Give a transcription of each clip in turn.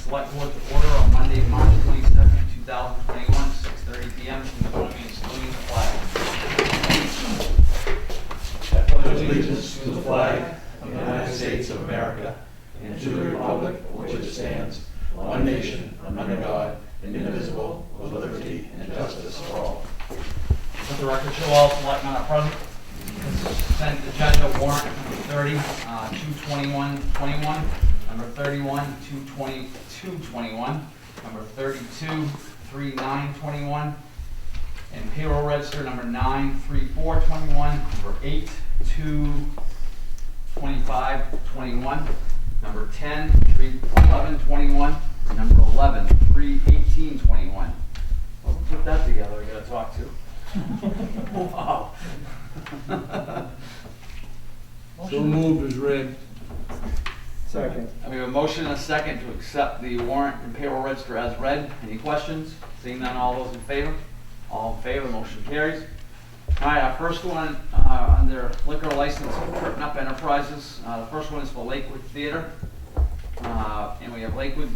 Select Board to order on Monday, March 22nd, 2021, 6:30 p.m. Join me in saluting the flag. I pledge allegiance to the flag of the United States of America and to the republic for which it stands, one nation, under God, indivisible, with liberty and justice for all. Let the record show all selectmen are present. Consent agenda warrant number 30, 22121, number 31, 22221, number 32, 3921, and payroll register number 93421, number 8, 22521, number 10, 31121, and number 11, 31821. Well, who put that together? I gotta talk to. Wow. So moved as read. Second. We have a motion and a second to accept the warrant and payroll register as read. Any questions? Seeing none, all those in favor? All in favor, the motion carries. All right, our first one under liquor license, Curtain Up Enterprises. The first one is for Lakewood Theater. And we have Lakewood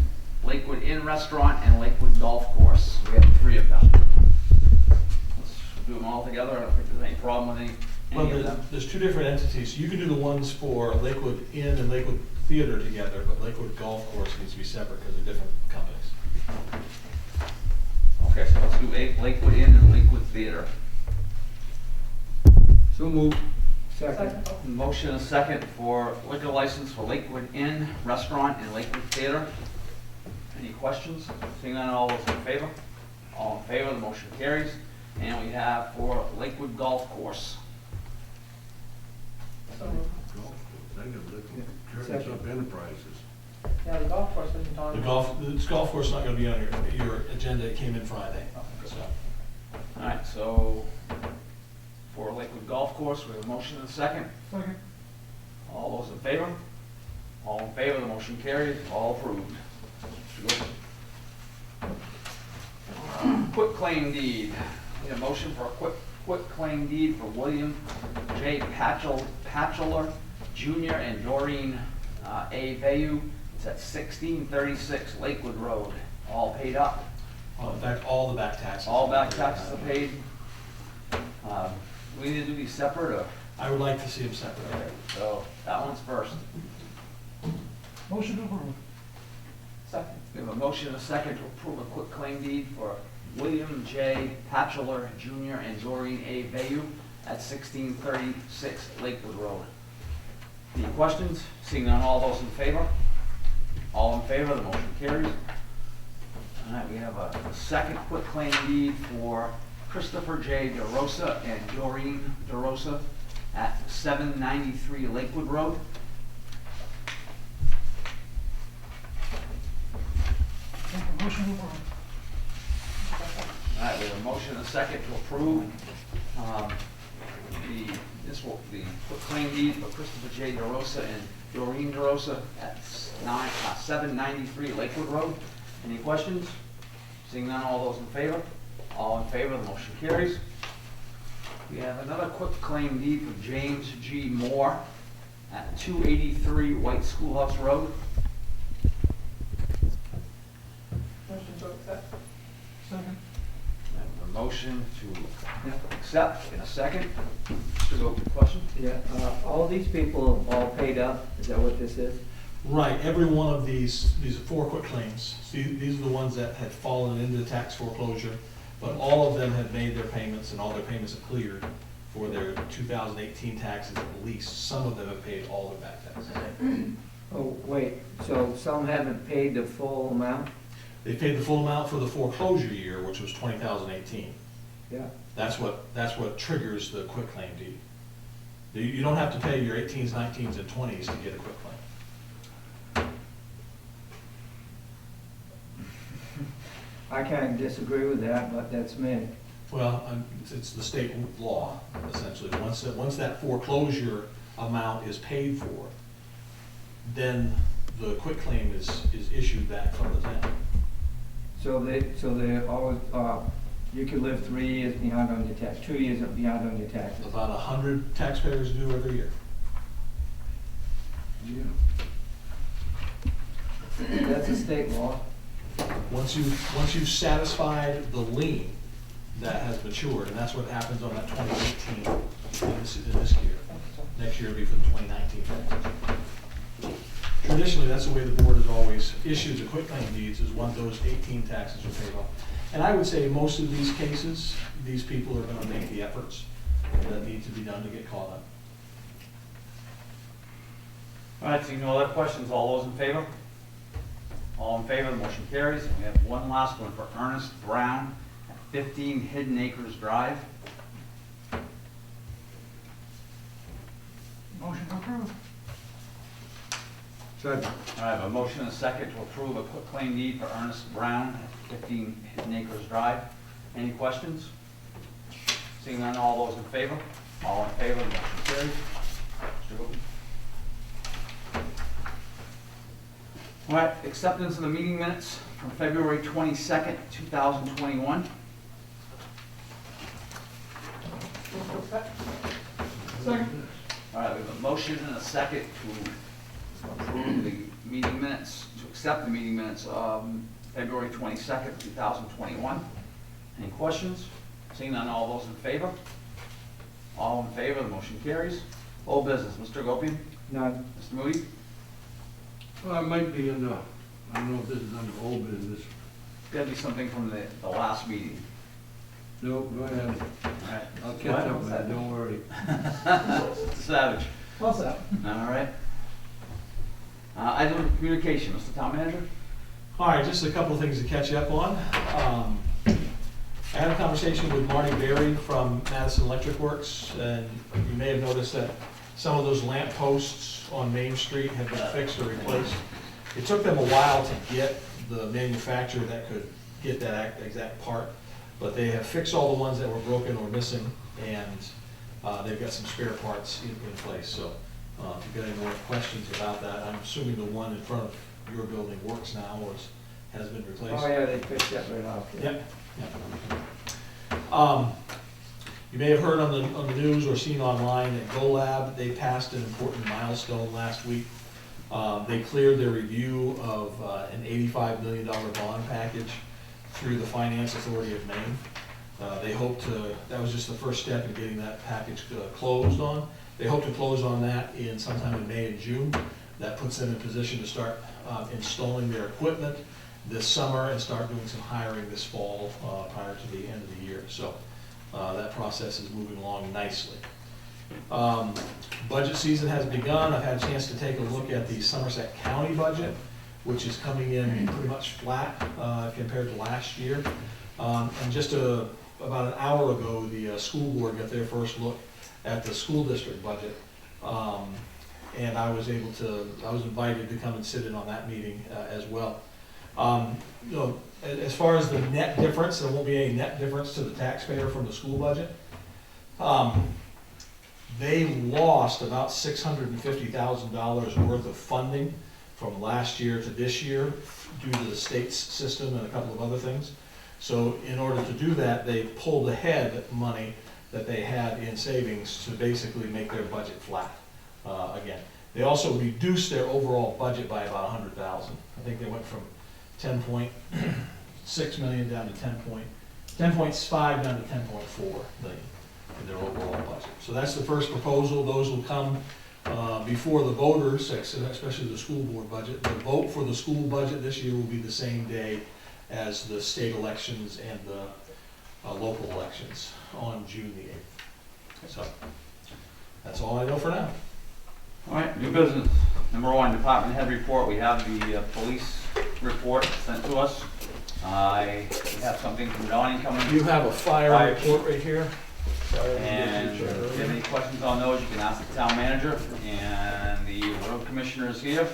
Inn Restaurant and Lakewood Golf Course. We have 3 of them. Let's do them all together. I don't think there's any problem with any Well, of them. there's 2 different entities. You can do the ones for Lakewood Inn and Lakewood Theater together, but Lakewood Golf Course needs to be separate because they're different companies. Okay, so let's do Lakewood Inn and Lakewood Theater. So moved. Second. Motion and second for liquor license for Lakewood Inn Restaurant and Lakewood Theater. Any questions? Seeing none, all those in favor? All in favor, the motion carries. And we have for Lakewood Golf Course. Curtains Up Enterprises. Yeah, the golf course isn't on. This golf course is not going to be on your agenda. It came in Friday. So, All right, so for Lakewood Golf Course, we have a motion and a second. Second. All those in favor? All in favor, the motion carries, all approved. Quit claim deed. Need a motion for a quit claim deed for William J. Patcheller Jr. and Doreen A. Bayou. It's at 1636 Lakewood Road, all paid up. in fact, all the back taxes. All back taxes are paid. We need to do these separate, or? I would like to see them separate. Okay, so that one's first. Motion to approve. Second. We have a motion and a second to approve a quit claim deed for William J. Patcheller Jr. and Doreen A. Bayou at 1636 Lakewood Road. Any questions? Seeing none, all those in favor? All in favor, the motion carries. All right, we have a second quit claim deed for Christopher J. DeRosa and Doreen DeRosa at 793 Lakewood Road. Motion to approve. All right, we have a motion and a second to approve the quit claim deed for Christopher J. DeRosa and Doreen DeRosa at 793 Lakewood Road. Any questions? Seeing none, all those in favor? All in favor, the motion carries. We have another quit claim deed for James G. Moore at 283 White Schoolhouse Road. Motion to accept. Second. I have a motion to accept in a second. Mr. Go, question? Yeah, all these people have all paid up, is that what this is? Right, every one of these are 4 quit claims. See, these are the ones that had fallen into tax foreclosure, but all of them have made their payments and all their payments have cleared for their 2018 taxes at least. Some of them have paid all their back taxes. Oh, wait, so some haven't paid the full amount? They paid the full amount for the foreclosure year, which was 2018. Yeah. That's what triggers the quit claim deed. You don't have to pay your 18s, 19s, and 20s to get a quit claim. I can't disagree with that, but that's me. Well, it's the state law, essentially. Once that foreclosure amount is paid for, then the quit claim is issued back from the town. So they always, you could live 3 years behind on your tax, 2 years behind on your taxes. About 100 taxpayers do every year. That's a the state law. Once you've satisfied the lien that has matured, and that's what happens on that 2018 in this year. Next year will be for the 2019 taxes. Traditionally, that's the way the board has always issued the quitclaim deeds, is once those 18 taxes are paid off. And I would say most of these cases, these people are gonna make the efforts that need to be done to get caught up. All right, seeing no other questions, all those in favor? All in favor, the motion carries. And we have one last one for Ernest Brown at 15 Hidden Acres Drive. Motion to approve. Second. All right, I have a motion and a second to approve a quitclaim deed for Ernest Brown at 15 Hidden Acres Drive. Any questions? Seeing none, all those in favor? All in favor, the motion carries. Mr. Gopi. All right, acceptance of the meeting minutes from February 22nd, 2021. Move to accept. Second. All right, we have a motion and a second to approve the meeting minutes, to accept the meeting minutes of February 22nd, 2021. Any questions? Seeing none, all those in favor? All in favor, the motion carries. Old business, Mr. Gopi? None. Mr. Moody? Well, it might be in the, I don't know if this is under old business. Gotta be something from the last meeting. No, go ahead. All right. I'll catch up with that, don't worry. Savage. What's that? All right. Item of communication, Mr. Town Manager? All right, just a couple of things to catch you up on. I had a conversation with Marty Berry from Madison Electric Works, and you may have noticed that some of those lamp posts on Main Street have been fixed or replaced. It took them a while to get the manufacturer that could get that exact part, but they have fixed all the ones that were broken or missing, and they've got some spare parts in place. So if you've got any more questions about that, I'm assuming the one in front of your building works now or has been replaced. Oh, yeah, they fixed that right off. Yep. You may have heard on the news or seen online that GoLab, they passed an important milestone last week. They cleared their review of an $85 million bond package through the Finance Authority of Maine. They hope to, that was just the first step in getting that package closed on. They hope to close on that in sometime in May and June. That puts them in position to start installing their equipment this summer and start doing some hiring this fall prior to the end of the year. So that process is moving along nicely. Budget season has begun. I've had a chance to take a look at the Somerset County budget, which is coming in pretty much flat compared to last year. And just about an hour ago, the school board got their first look at the school district budget. And I was invited to come and sit in on that meeting as well. You know, as far as the net difference, there won't be any net difference to the taxpayer from the school budget. They lost about $650,000 worth of funding from last year to this year due to the state's system and a couple of other things. So in order to do that, they pulled ahead money that they had in savings to basically make their budget flat again. They also reduced their overall budget by about $100,000. I think they went from 10.6 million down to 10.5 down to 10.4 million in their overall budget. So that's the first proposal. Those will come before the voters, especially the school board budget. The vote for the school budget this year will be the same day as the state elections and the local elections on June the 8th. So that's all I know for now. All right, new business. Number one, department head report. We have the police report sent to us. We have something from Donnie coming. You have a fire report right here. And if you have any questions on those, you can ask the town manager, and the road commissioner is here.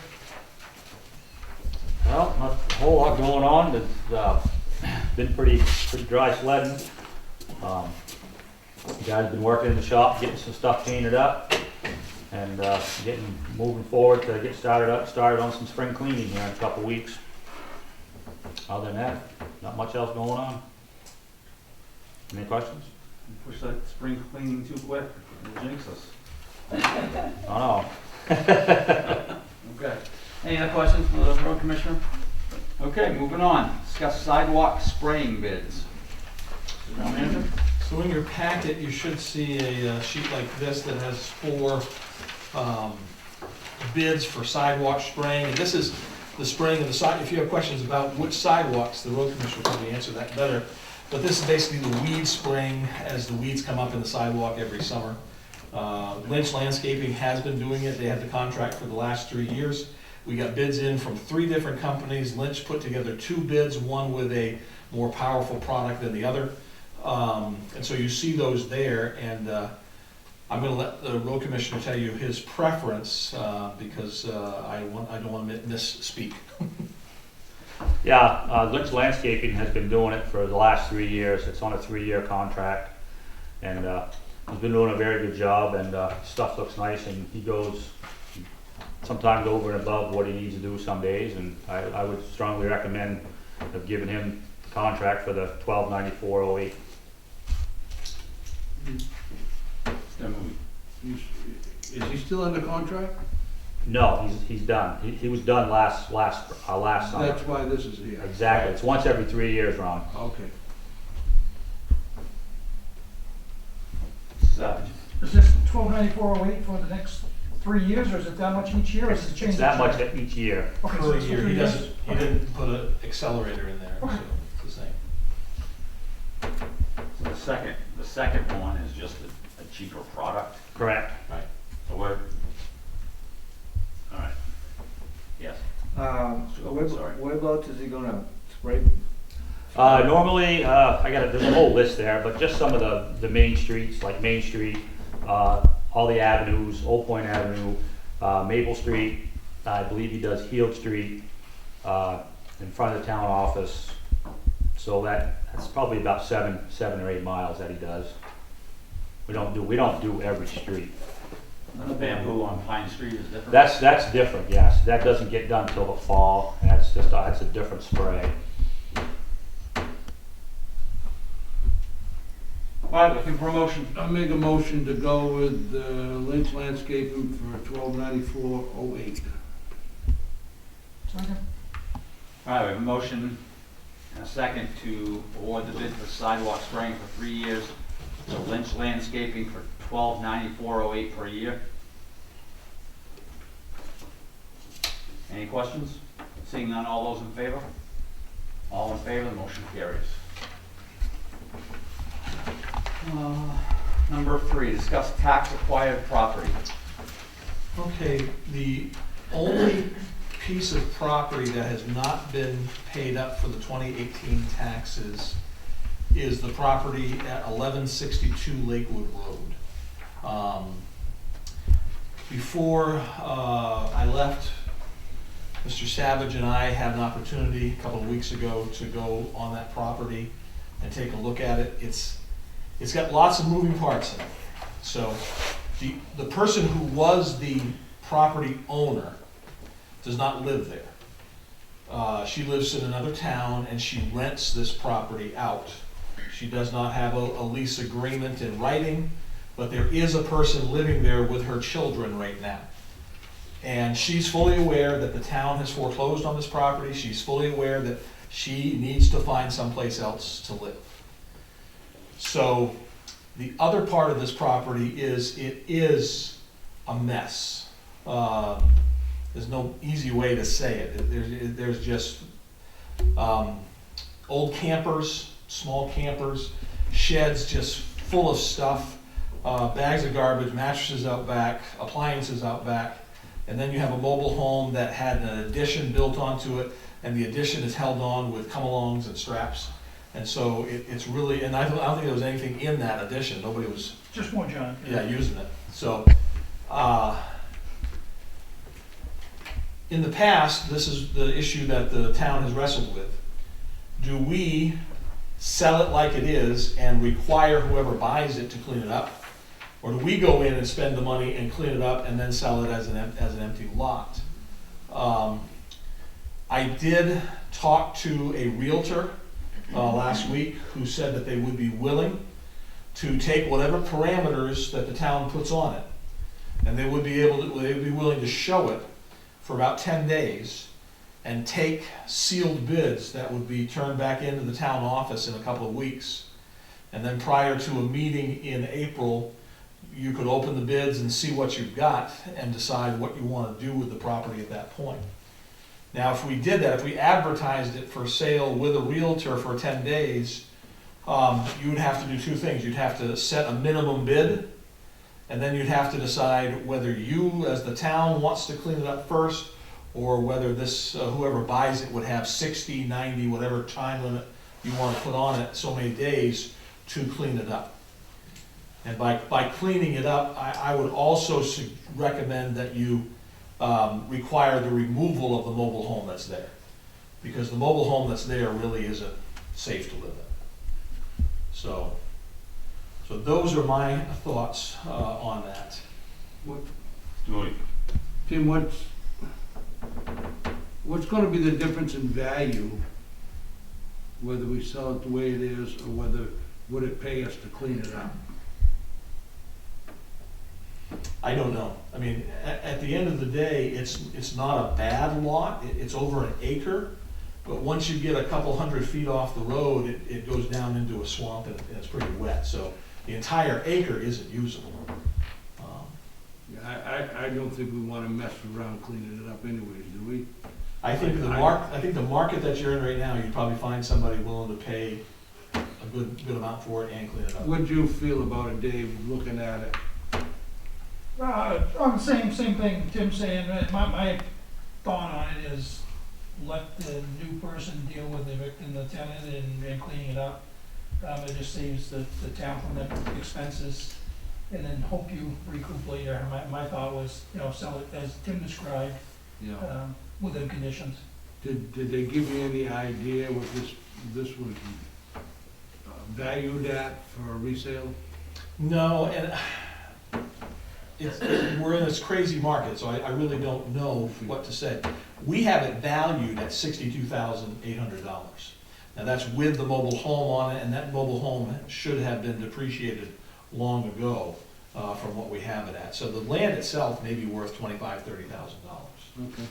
Well, not a whole lot going on. It's been pretty dry sledding. The guys been working in the shop, getting some stuff painted up, and moving forward to get started on some spring cleaning here in a couple weeks. Other than that, not much else going on. Any questions? Push that spring cleaning too quick, it'll jinx us. Oh no. Okay. Any other questions from the road commissioner? Okay, moving on. Discuss sidewalk spraying bids. Mr. Town Manager? So in your packet, you should see a sheet like this that has 4 bids for sidewalk spraying. And this is the spraying of the side. If you have questions about which sidewalks, the road commissioner will probably answer that better. But this is basically the weed spraying as the weeds come up in the sidewalk every summer. Lynch Landscaping has been doing it. They had the contract for the last 3 years. We got bids in from 3 different companies. Lynch put together 2 bids, one with a more powerful product than the other. And so you see those there, and I'm going to let the road commissioner tell you his preference because I don't want to misspeak. Yeah, Lynch Landscaping has been doing it for the last 3 years. It's on a 3-year contract, and he's been doing a very good job, and stuff looks nice, and he goes sometimes over and above what he needs to do some days, and I would strongly recommend of giving him the contract for the $1294.08. Is he still under contract? No, he's done. He was done last summer. That's why this is here. Exactly. It's once every 3 years, Ron. Okay. Savage. Is this 1294.08 for the next 3 years, or is it that much each year, or is it changing? It's that much each year. Okay, so Per it's for year, 3 years? he didn't put an accelerator in there, so Okay. it's the same. So the second one is just a cheaper product, Correct. Right. so we're, all right, yes. Sorry. Whereabouts is he gonna spray? Normally, there's a whole list there, but just some of the main streets, like Main Street, all the avenues, Old Point Avenue, Maple Street, I believe he does Heald Street, in front of the town office. So that's probably about 7 or 8 miles that he does. We don't do every street. And the bamboo on Pine Street is different? That's different, yes. That doesn't get done till the fall. That's a different spray. All right, looking for a motion. I make a motion to go with Lynch Landscaping for $1294.08. Second. All right, we have a motion and a second to award the bid for sidewalk spraying for 3 years to Lynch Landscaping for $1294.08 per year. Any questions? Seeing none, all those in favor? All in favor, the motion carries. Number 3, discuss tax acquired property. Okay, the only piece of property that has not been paid up for the 2018 taxes is the property at 1162 Lakewood Road. Before I left, Mr. Savage and I had an opportunity a couple of weeks ago to go on that property and take a look at it. It's got lots of moving parts in it. So the person who was the property owner does not live there. She lives in another town and she rents this property out. She does not have a lease agreement in writing, but there is a person living there with her children right now. And she's fully aware that the town has foreclosed on this property. She's fully aware that she needs to find someplace else to live. So the other part of this property is it is a mess. There's no easy way to say it. There's just old campers, small campers, sheds just full of stuff, bags of garbage, mattresses out back, appliances out back, and then you have a mobile home that had an addition built onto it, and the addition is held on with come-alongs and straps. And so it's really, and I don't think there was anything in that addition. Nobody was Just more, John. using it. So in the past, this is the issue that the town has wrestled with. Do we sell it like it is and require whoever buys it to clean it up? Or do we go in and spend the money and clean it up and then sell it as an empty lot? I did talk to a realtor last week who said that they would be willing to take whatever parameters that the town puts on it, and they would be willing to show it for about 10 days and take sealed bids that would be turned back into the town office in a couple of weeks. And then prior to a meeting in April, you could open the bids and see what you've got and decide what you want to do with the property at that point. Now, if we did that, if we advertised it for sale with a realtor for 10 days, you would have to do two things. You'd have to set a minimum bid, and then you'd have to decide whether you, as the town, wants to clean it up first, or whether this, whoever buys it would have 60, 90, whatever time limit you want to put on it, so many days to clean it up. And by cleaning it up, I would also recommend that you require the removal of the mobile home that's there. Because the mobile home that's there really isn't safe to live in. So those are my thoughts on that. Julie? Tim, what's gonna be the difference in value, whether we sell it the way it is, or whether, would it pay us to clean it up? I don't know. I mean, at the end of the day, it's not a bad lot. It's over an acre. But once you get a couple 100 feet off the road, it goes down into a swamp and it's pretty wet. So the entire acre isn't usable. I don't think we wanna mess around cleaning it up anyways, do we? I think the market that you're in right now, you'd probably find somebody willing to pay a good amount for it and clean it up. What'd you feel about it, Dave, looking at it? On the same thing Tim's saying, my thought on it is let the new person deal with evicting the tenant and cleaning it up. It just saves the town from the expenses, and then hope you recoup later. My thought was, sell it as Tim described, Yeah. within conditions. Did they give you any idea what this was valued at for a resale? No, and we're in this crazy market, so I really don't know what to say. We have it valued at $62,800. Now that's with the mobile home on it, and that mobile home should have been depreciated long ago from what we have it at. So the land itself may be worth $25,000, $30,000. Okay.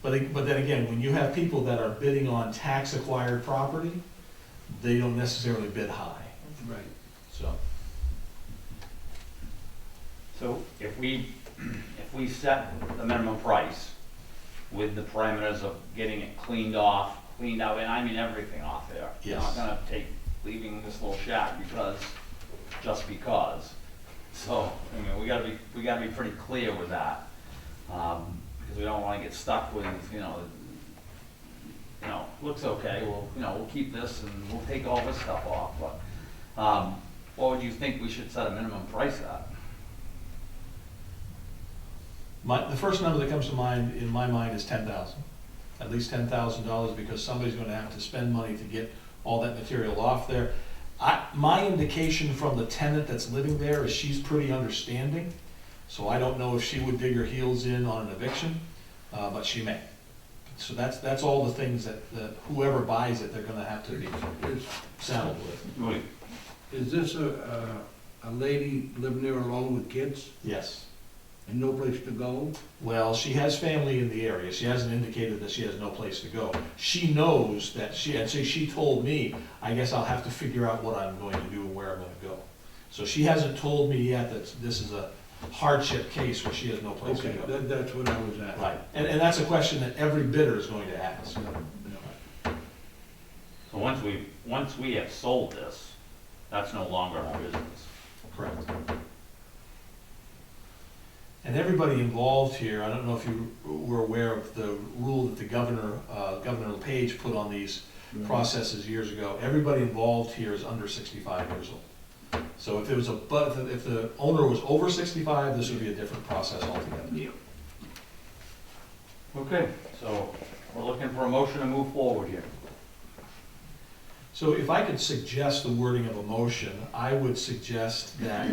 But then again, when you have people that are bidding on tax-acquired property, they don't necessarily bid high, Right. so. So if we set the minimum price with the parameters of getting it cleaned out, and I mean everything off there. You're not Yes. gonna leaving this little shack just because. So, I mean, we gotta be pretty clear with that. Because we don't wanna get stuck with, looks okay, we'll keep this and we'll take all this stuff off, but, what would you think we should set a minimum price at? The first number that comes to mind, in my mind, is 10,000. At least $10,000, because somebody's gonna have to spend money to get all that material off there. My indication from the tenant that's living there is she's pretty understanding, so I don't know if she would dig her heels in on an eviction, but she may. So that's all the things that whoever buys it, they're gonna have to be saddled with. Is this a lady living there alone with kids Yes. and no place to go? Well, she has family in the area. She hasn't indicated that she has no place to go. She knows that she told me, I guess I'll have to figure out what I'm going to do and where I'm gonna go. So she hasn't told me yet that this is a hardship case where she has no place to Okay, go. that's what I was at. Right, and that's a question that every bidder is going to ask. So once we have sold this, that's no longer our business. Correct. And everybody involved here, I don't know if you were aware of the rule that the Governor LePage put on these processes years ago. Everybody involved here is under 65 years old. So if the owner was over 65, this would be a different process altogether. Yeah. Okay, so we're looking for a motion to move forward here. So if I could suggest the wording of a motion, I would suggest that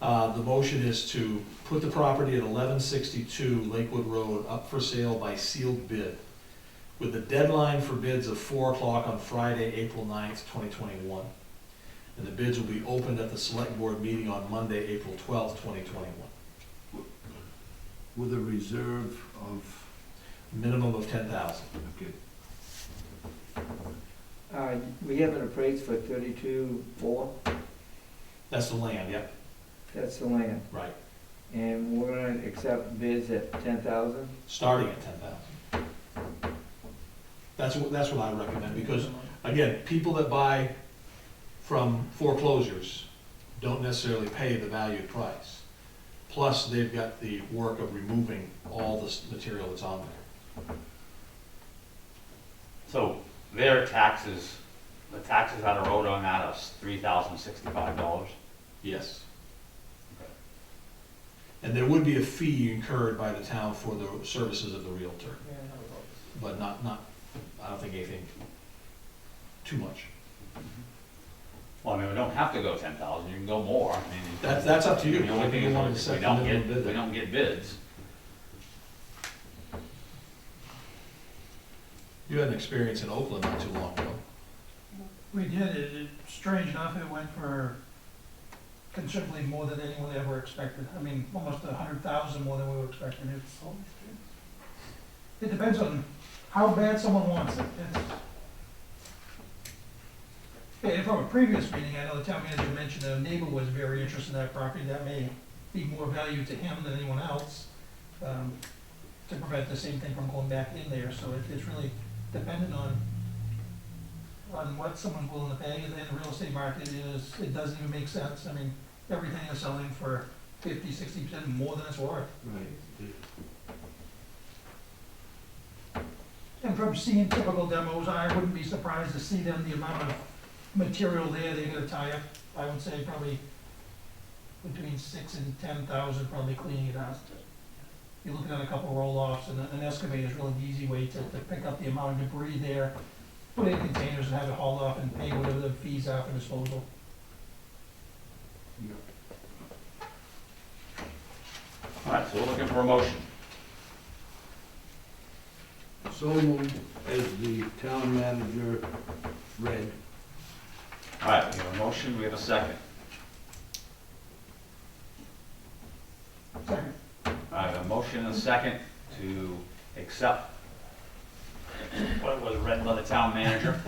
the motion is to put the property at 1162 Lakewood Road up for sale by sealed bid, with the deadline for bids of 4 o'clock on Friday, April 9th, 2021. And the bids will be opened at the select board meeting on Monday, April 12th, 2021. with a reserve of, Minimum of 10,000. okay, We have an appraised for 32.4, That's the land, yep, that's the land. right. And we're gonna accept bids at 10,000? Starting at 10,000. That's what I recommend, because again, people that buy from foreclosures don't necessarily pay the valued price. Plus, they've got the work of removing all this material that's on there. So their taxes, the taxes that are owed on that is $3,065. Yes. And there would be a fee incurred by the town for the services of the Realtor, but not, I don't think anything too much. Well, I mean, we don't have to go 10,000, you can go more, I mean. That's up to you. The only thing You is, wanted to set we the don't minimum get, bid we there. don't get bids. You had an experience in Oakland not too long ago. We did, strange enough, it went for considerably more than anyone ever expected. I mean, almost 100,000 more than we were expecting. It depends on how bad someone wants it. And from a previous meeting, I know the town manager mentioned a neighbor was very interested in that property. That may be more value to him than anyone else, to prevent the same thing from going back in there. So it's really dependent on what someone's willing to pay. And then the real estate market it doesn't even make sense. I mean, everything is selling for 50, 60% more than it's worth. right, And from seeing typical demos, I wouldn't be surprised to see them, the amount of material there they're gonna tie up. I would say probably between 6,000 and 10,000 probably cleaning it out. You're looking at a couple roll-offs, and an excavator is really the easy way to pick up the amount of debris there, put it in containers and have it hauled off and pay whatever the fees are for disposal. All right, so we're looking for a motion. so moved as the town manager read. All right, we have a motion, we have a second. Second. I have a motion and a second to accept what was read by the town manager.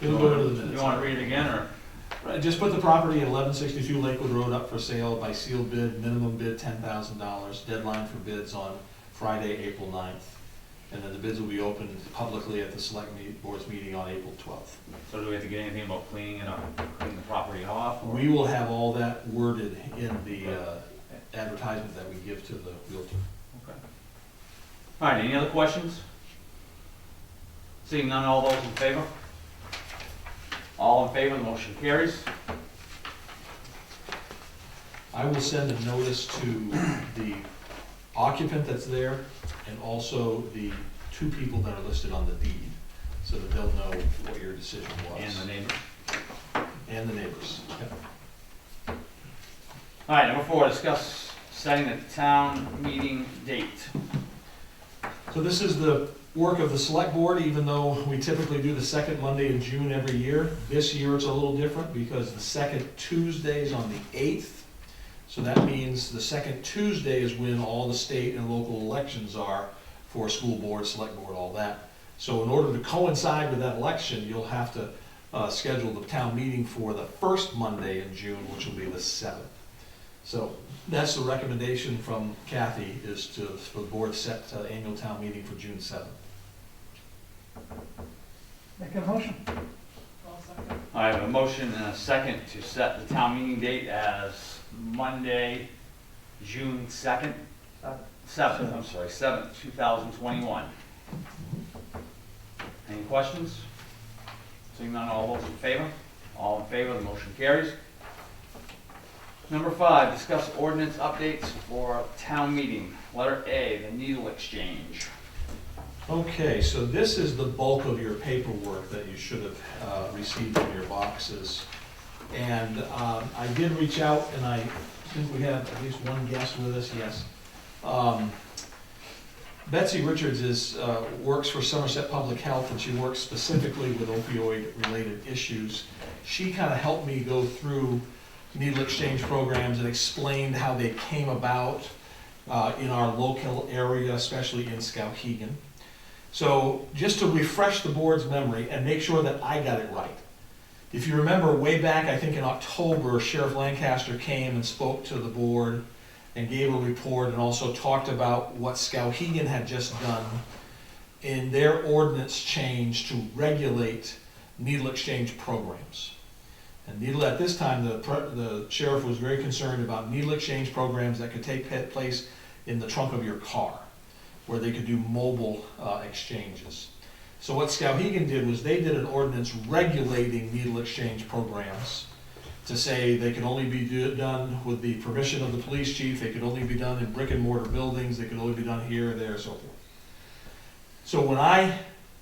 It'll go into the minutes. You want to read it again, or? Right, just put the property at 1162 Lakewood Road up for sale by sealed bid, minimum bid $10,000, deadline for bids on Friday, April 9th. And then the bids will be opened publicly at the select board's meeting on April 12th. So do we have to get anything about cleaning it up, cleaning the property off? or- We will have all that worded in the advertisement that we give to the Realtor. Okay. All right, any other questions? Seeing none, all those in favor? All in favor, the motion carries. I will send a notice to the occupant that's there and also the two people that are listed on the deed, so that they'll know what your decision was. And the neighbor. And the neighbors. Yep. All right, number 4, discuss setting the town meeting date. So this is the work of the select board, even though we typically do the second Monday in June every year. This year it's a little different because the second Tuesday is on the 8th. So that means the second Tuesday is when all the state and local elections are for school board, select board, all that. So in order to coincide with that election, you'll have to schedule the town meeting for the first Monday in June, which will be the 7th. So that's the recommendation from Kathy, is for the board to set annual town meeting for June 7th. Make a motion. I have a motion and a second to set the town meeting date as Monday, June 2nd? 7th, I'm sorry, 7th, 2021. Any questions? Seeing none, all those in favor? All in favor, the motion carries. Number 5, discuss ordinance updates for town meeting. Letter A, the needle exchange. Okay, so this is the bulk of your paperwork that you should have received in your boxes. And I did reach out, and I think we have at least one guest with us, yes. Betsy Richards works for Somerset Public Health, and she works specifically with opioid-related issues. She kind of helped me go through needle exchange programs and explained how they came about in our local area, especially in Skowhegan. So just to refresh the board's memory and make sure that I got it right. If you remember way back, I think in October, Sheriff Lancaster came and spoke to the board and gave a report and also talked about what Skowhegan had just done in their ordinance change to regulate needle exchange programs. And needle, at this time, the sheriff was very concerned about needle exchange programs that could take place in the trunk of your car, where they could do mobile exchanges. So what Skowhegan did was they did an ordinance regulating needle exchange programs to say they could only be done with the permission of the police chief, they could only be done in brick and mortar buildings, they could only be done here, there, so forth. So when I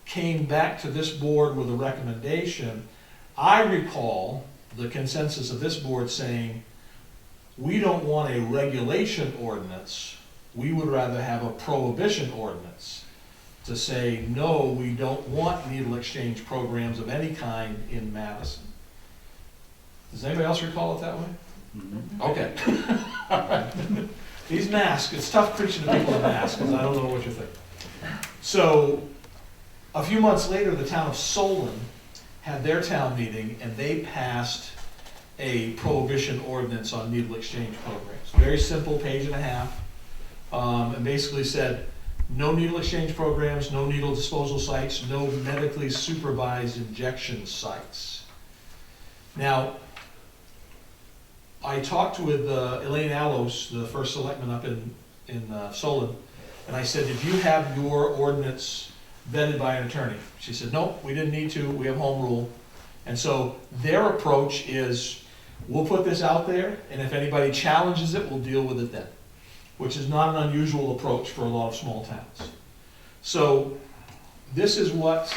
came back to this board with a recommendation, I recall the consensus of this board saying, we don't want a regulation ordinance, we would rather have a prohibition ordinance to say, no, we don't want needle exchange programs of any kind in Madison. Does anybody else recall it that way? Mm-hmm. Okay. These masks, it's tough preaching to people in masks, because I don't know what you think. So, a few months later, the town of Solon had their town meeting, and they passed a prohibition ordinance on needle exchange programs. Very simple, page and a half, and basically said, no needle exchange programs, no needle disposal sites, no medically supervised injection sites. Now, I talked with Elaine Allos, the first selectman up in Solon, and I said, did you have your ordinance vetted by an attorney? She said, nope, we didn't need to, we have home rule. And so their approach is, we'll put this out there, and if anybody challenges it, we'll deal with it then, which is not an unusual approach for a lot of small towns. So this is what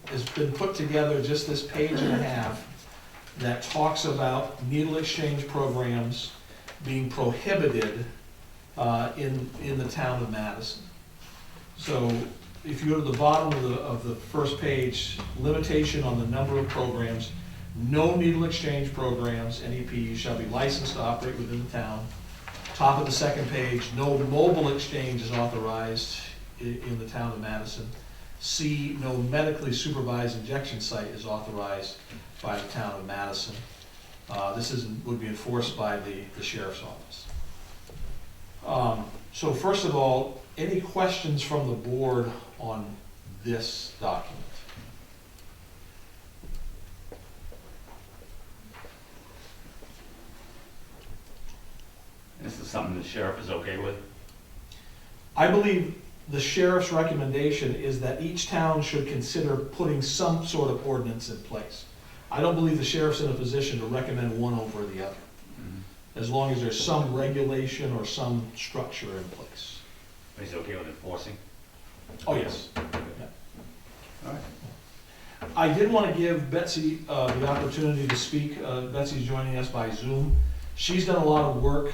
has been put together, just this page and a half, that talks about needle exchange programs being prohibited in the town of Madison. So if you go to the bottom of the first page, limitation on the number of programs, no needle exchange programs, NEPs, shall be licensed to operate within the town. Top of the second page, no mobile exchange is authorized in the town of Madison. C, no medically supervised injection site is authorized by the town of Madison. This would be enforced by the sheriff's office. So first of all, any questions from the board on this document? This is something the sheriff is okay with? I believe the sheriff's recommendation is that each town should consider putting some sort of ordinance in place. I don't believe the sheriff's in a position to recommend one over the other, as long as there's some regulation or some structure in place. Is he okay with enforcing? Oh, yes. All right. I did want to give Betsy the opportunity to speak. Betsy's joining us by Zoom. She's done a lot of work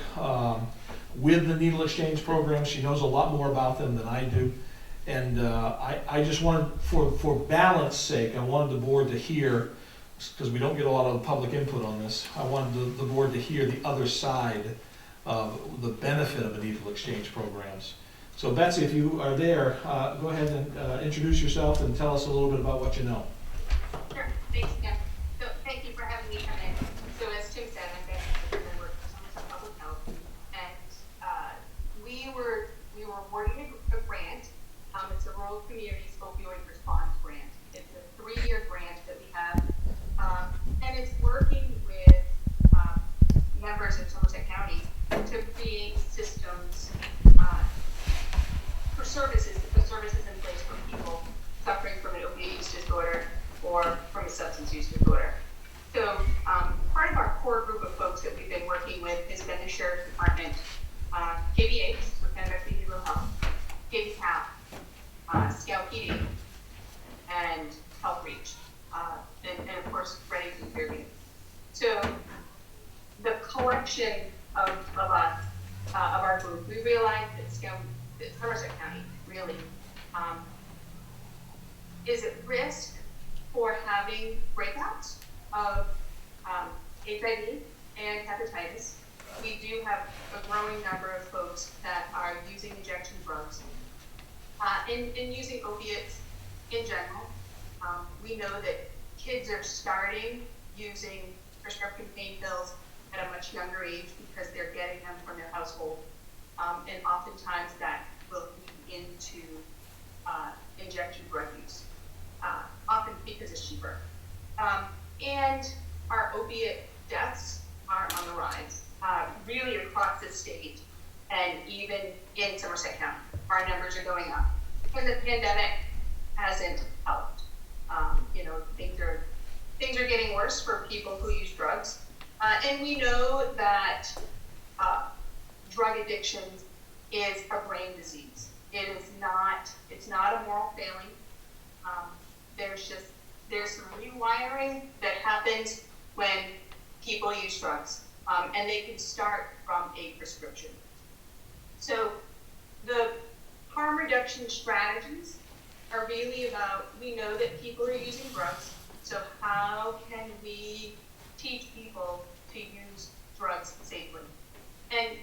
with the needle exchange program. She knows a lot more about them than I do. And I just wanted, for balance sake, I wanted the board to hear, because we don't get a lot of public input on this, I wanted the board to hear the other side of the benefit of the needle exchange programs. So Betsy, if you are there, go ahead and introduce yourself and tell us a little bit about what you know. Sure, thanks, Tim. So thank you for having me come in. So as Tim said, I'm Betsy, I work for Somerset Public Health, and we were awarded a grant. It's a Rural Communities Opioid Response Grant. It's a 3-year grant that we have, and it's working with members of Somerset County to create systems for services, to put services in place for people suffering from an opioid use disorder or from a substance use disorder. So part of our core group of folks that we've been working with has been the Sheriff's Department, KBH, with Kennebec Behavioral Health, KBCAP, Scout PD, and Health Reach, and of course, Reddington Fairview. So the collection of us, of our group, we realized that Somerset County really is at risk for having breakouts of HIV and hepatitis. We do have a growing number of folks that are are using injection drugs, and using opiates in general. We know that kids are starting using prescription pain pills at a much younger age because they're getting them from their household. And oftentimes that will lead into injection drug use, often because it's cheaper. And our opiate deaths are on the rise, really across the state, and even in Somerset County, our numbers are going up. And the pandemic hasn't helped. Things are getting worse for people who use drugs. And we know that drug addiction is a brain disease. It's not a moral failing. There's some rewiring that happens when people use drugs, and they can start from a prescription. So the harm reduction strategies are really about, we know that people are using drugs, so how can we teach people to use drugs safely? And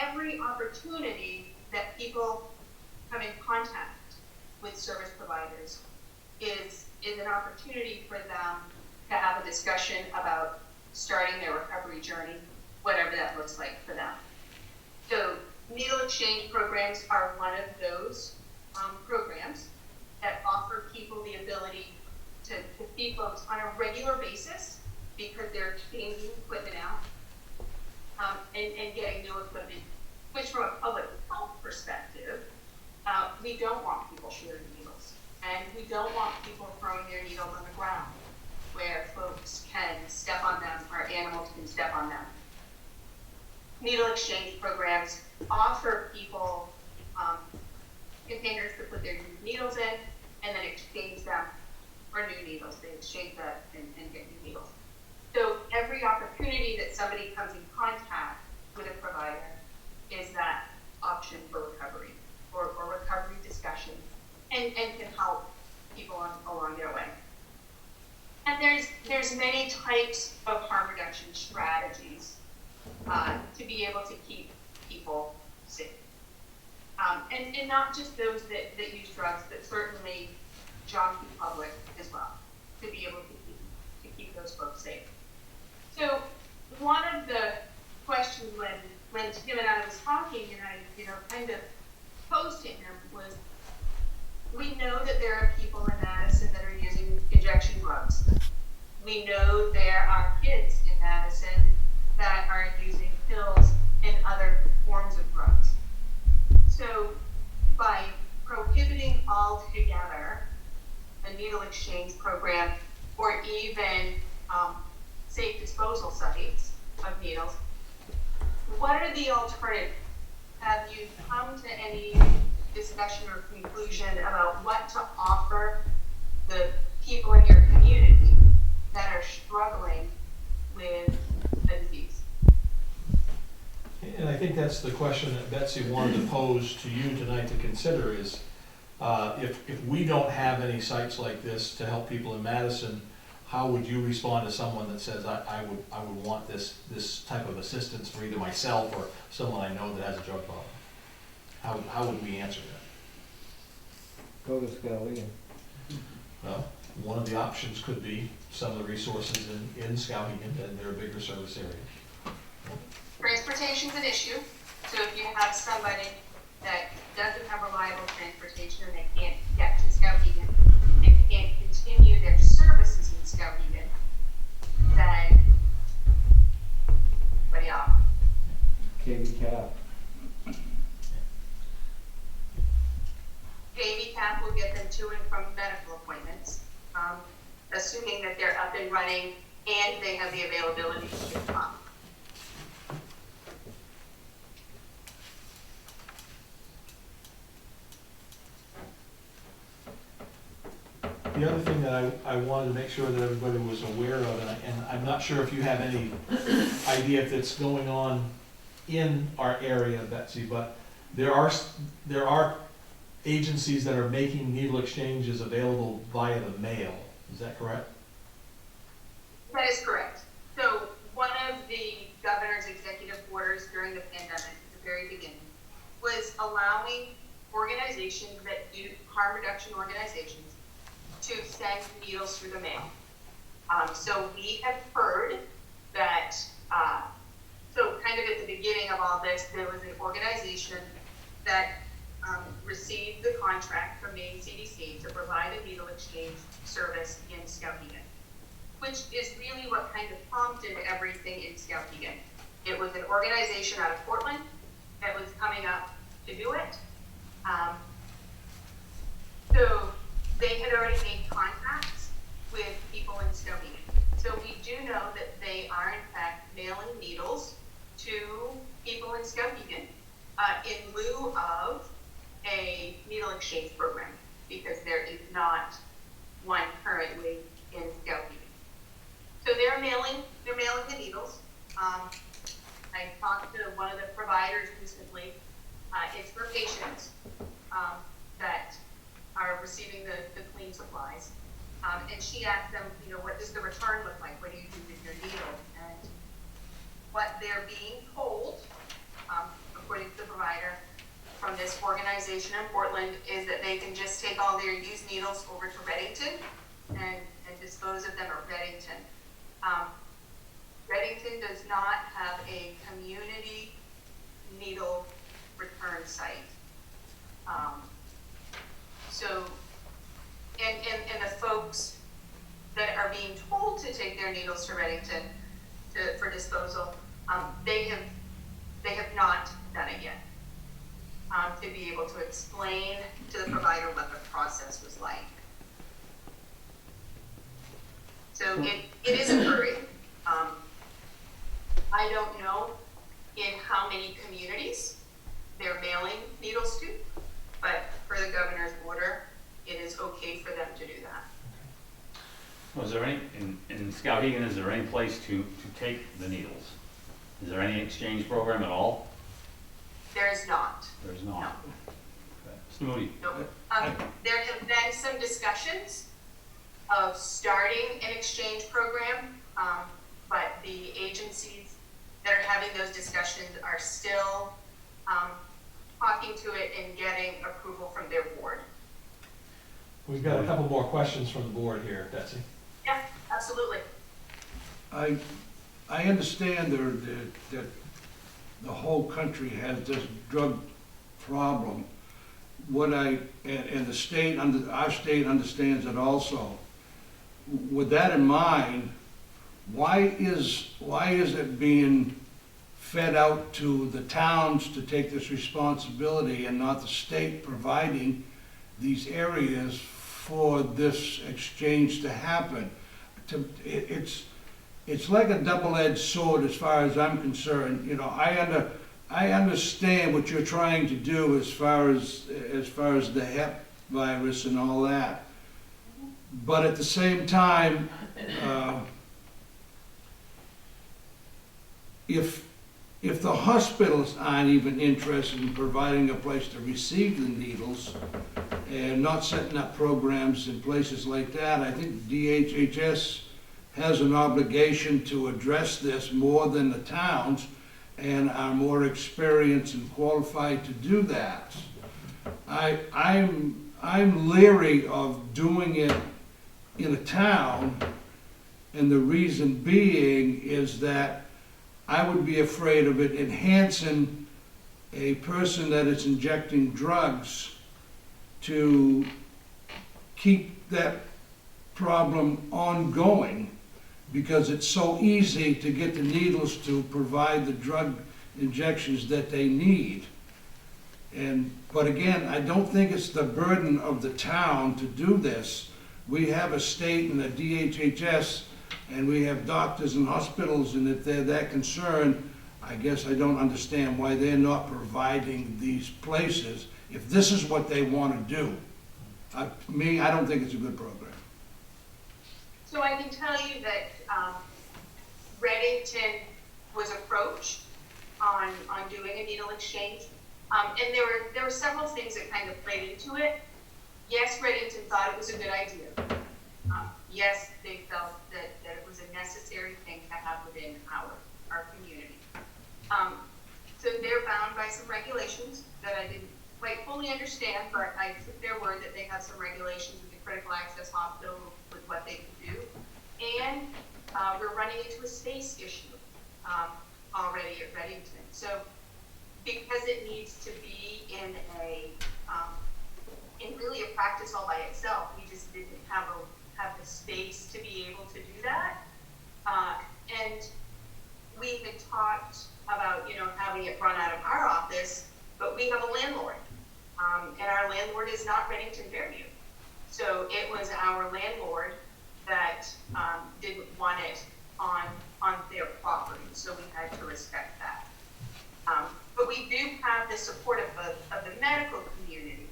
every opportunity that people come in contact with service providers is an opportunity for them to have a discussion about starting their recovery journey, whatever that looks like for them. So needle exchange programs are one of those programs that offer people the ability to see folks on a regular basis because they're exchanging equipment out and getting new equipment, which from a public health perspective, we don't want people sharing needles. And we don't want people throwing their needles on the ground where folks can step on them or animals can step on them. Needle exchange programs offer people containers to put their used needles in and then exchange them for new needles. They exchange that and get new needles. So every opportunity that somebody comes in contact with a provider is that option for recovery or recovery discussion and can help people along their way. And there's many types of harm reduction strategies to be able to keep people safe. And not just those that use drugs, but certainly junkie public as well, to be able to keep those folks safe. So one of the questions when Tim and I was talking and I kind of posed to him was, we know that there are people in Madison that are using injection drugs. We know there are kids in Madison that are using pills and other forms of drugs. So by prohibiting altogether a needle exchange program or even safe disposal sites of needles, what are the alternatives? Have you come to any discussion or conclusion about what to offer the people in your community that are struggling with the disease? And I think that's the question that Betsy wanted to pose to you tonight to consider is, if we don't have any sites like this to help people in Madison, how would you respond to someone that says, I would want this type of assistance for either myself or someone I know that has a drug problem? How would we answer that? Go to Skowhegan. Well, one of the options could be some of the resources in Skowhegan, and they're a bigger service area. Transportation's an issue. So if you have somebody that doesn't have reliable transportation and they can't get to Skowhegan and can't continue their services in Skowhegan, then what do y'all? KB Cap. Baby Cap will get them to and from medical appointments, assuming that they're up and running and they have the availability to get them. The other thing that I wanted to make sure that everybody was aware of, and I'm not sure if you have any idea if it's going on in our area, Betsy, but there are agencies that are making needle exchanges available via the mail. Is that correct? That is correct. So one of the governor's executive orders during the pandemic at the very beginning was allowing organizations that do harm reduction organizations to send needles through the mail. So we have heard that, so kind of at the beginning of all this, there was an organization that received the contract from Maine CDC to provide a needle exchange service in Skowhegan, which is really what kind of prompted everything in Skowhegan. It was an organization out of Portland that was coming up to do it. So they had already made contacts with people in Skowhegan. So we do know that they are in fact mailing needles to people in Skowhegan in lieu of a needle exchange program, because there is not one currently in Skowhegan. So they're mailing the needles. I talked to one of the providers recently. It's for patients that are receiving the clean supplies. And she asked them, what does the return look like? What do you do with your needle? And what they're being told, according to the provider from this organization in Portland, is that they can just take all their used needles over to Reddington and dispose of them at Reddington. Reddington does not have a community needle return site. And the folks that are being told to take their needles to Reddington for disposal, they have not done it yet, to be able to explain to the provider what the process was like. So it is a hurry. I don't know in how many communities they're mailing needles to, but per the governor's order, it is okay for them to do that. Was there any, in Skowhegan, is there any place to take the needles? Is there any exchange program at all? There is not. There's not. No. Okay. Snooty. Nope. There have been some discussions of starting an exchange program, but the agencies that are having those discussions are still talking to it and getting approval from their board. We've got a couple more questions from the board here, Betsy. Yeah, absolutely. I understand that the whole country has this drug problem. And the state, our state understands it also. With that in mind, why is it being fed out to the towns to take this responsibility and not the state providing these areas for this exchange to happen? It's like a double-edged sword as far as I'm concerned. I understand what you're trying to do as far as the Hep virus and all that, but at the same time, if the hospitals aren't even interested in providing a place to receive the needles and not setting up programs in places like that, I think DHHS has an obligation to address this more than the towns, and are more experienced and qualified to do that. I'm leery of doing it in a town, and the reason being is that I would be afraid of it enhancing a person that is injecting drugs to keep that problem ongoing, because it's so easy to get the needles to provide the drug injections that they need. But again, I don't think it's the burden of the town to do this. We have a state and a DHHS, and we have doctors and hospitals, and if they're that concerned, I guess I don't understand why they're not providing these places if this is what they want to do. I don't think it's a good program. So I can tell you that Reddington was approached on doing a needle exchange, and there were several things that kind of played into it. Yes, Reddington thought it was a good idea. Yes, they felt that it was a necessary thing to have within our community. So they're bound by some regulations that I didn't totally understand, but I took their word that they have some regulations with the critical access hospital with what they can do. And we're running into a space issue already at Reddington. So because it needs to be in really a practice all by itself, we just didn't have the space to be able to do that. And we had talked about, having it run out of our office, but we have a landlord. And our landlord is not Reddington Fairview. So it was our landlord that didn't want it on their property, so we had to respect that. But we do have the support of the medical community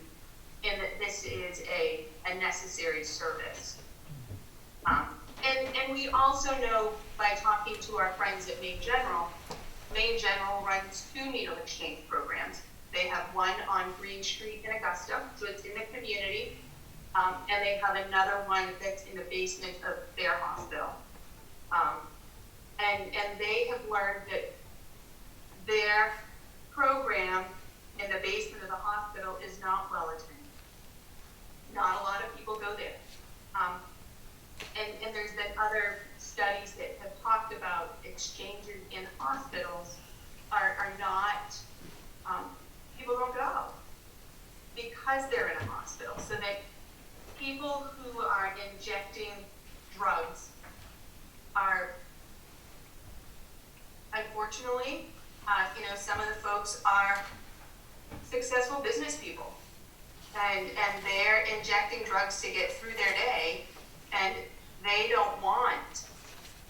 in that this is a necessary service. And we also know by talking to our friends at Maine General runs 2 needle exchange programs. They have one on Green Street in Augusta, so it's in the community, and they have another one that's in the basement of their hospital. And they have learned that their program in the basement of the hospital is not well attended. Not a lot of people go there. And there's been other studies that have talked about exchanges in hospitals are not, people don't go because they're in a hospital. So that people who are injecting drugs are, unfortunately, some of the folks are successful business people. And they're injecting drugs to get through their day, and they don't want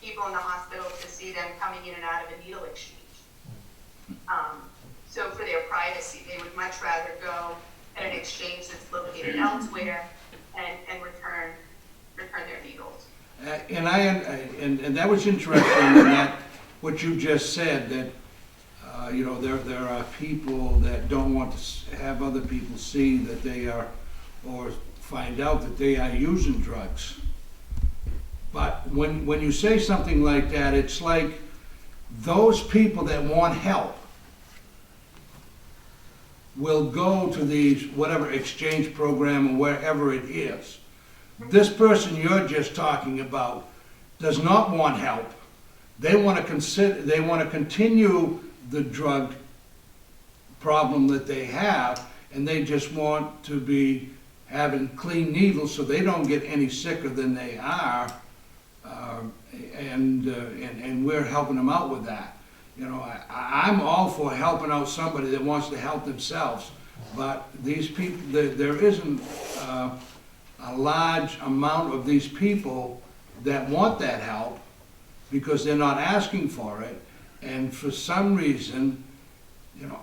people in the hospital to see them coming in and out of a needle exchange. So for their privacy, they would much rather go at an exchange that's located elsewhere and return their needles. And that was interesting in that what you just said, that there are people that don't want to have other people see that they are, or find out that they are using drugs. But when you say something like that, it's like those people that want help will go to these, whatever exchange program or wherever it is. This person you're just talking about does not want help. They want to continue the drug problem that they have, and they just want to be having clean needles so they don't get any sicker than they are, and we're helping them out with that. I'm all for helping out somebody that wants to help themselves, but these people, there isn't a large amount of these people that want that help because they're not asking for it. And for some reason,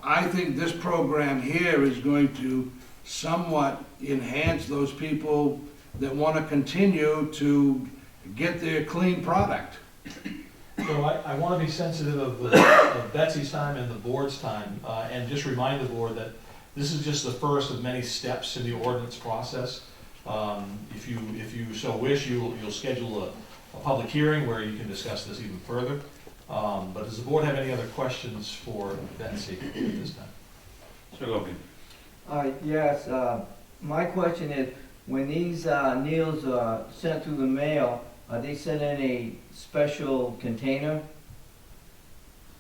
I think this program here is going to somewhat enhance those people that want to continue to get their clean product. So I want to be sensitive of Betsy's time and the board's time, and just remind the board that this is just the first of many steps in the ordinance process. If you so wish, you'll schedule a public hearing where you can discuss this even further. But does the board have any other questions for Betsy at this time? Sure, Logan. Yes, my question is, when these needles are sent through the mail, are they sent in a special container?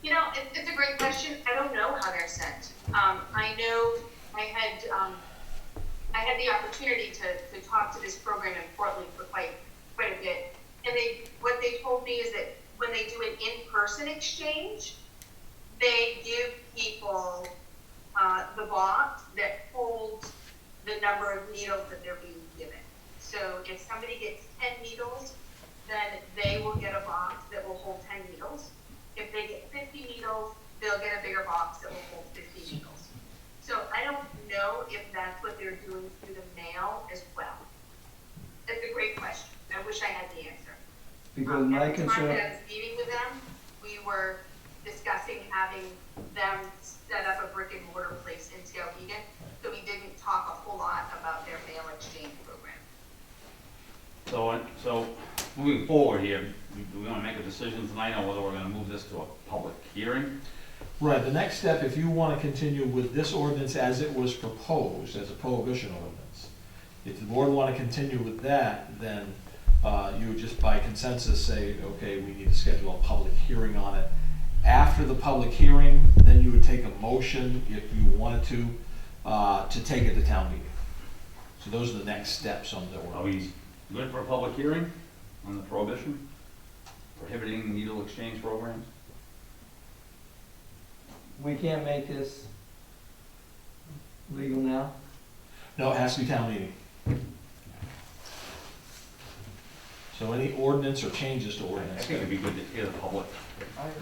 It's a great question. I don't know how they're sent. I know I had the opportunity to talk to this program in Portland for quite a bit, and what they told me is that when they do an in-person exchange, they give people the box that holds the number of needles that they're being given. So if somebody gets 10 needles, then they will get a box that will hold 10 needles. If they get 50 needles, they'll get a bigger box that will hold 50 needles. So I don't know if that's what they're doing through the mail as well. That's a great question. I wish I had the answer. Because my At the time concern, that I was meeting with them, we were discussing having them set up a brick and mortar place in Skowhegan, so we didn't talk a whole lot about their mail exchange program. So moving forward here, we want to make a decision tonight on whether we're going to move this to a public hearing. Right, the next step, if you want to continue with this ordinance as it was proposed, as a prohibition ordinance, if the board want to continue with that, then you would just by consensus say, okay, we need to schedule a public hearing on it. After the public hearing, then you would take a motion, if you wanted to take it to town meeting. So those are the next steps on the Are ordinance. we good for a public hearing on the prohibition? Prohibiting needle exchange programs? We can't make this legal now? No, it has to be town meeting. So any ordinance or changes to I ordinance. think it'd be good to hear the public.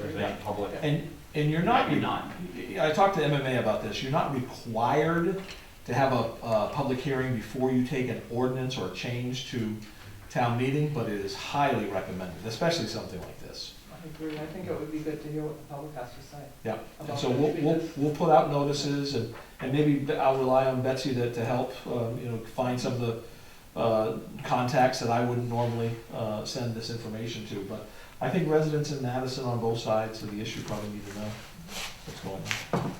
There's that public. And you're not, Maybe not. I talked to MMA about this, you're not required to have a public hearing before you take an ordinance or a change to town meeting, but it is highly recommended, especially something like this. I agree. I think it would be good to hear what the public has to say. Yeah, and About so this, because- we'll put out notices, and maybe I'll rely on Betsy to help, find some of the contacts that I wouldn't normally send this information to, but I think residents in Madison on both sides of the issue probably need to know what's going on.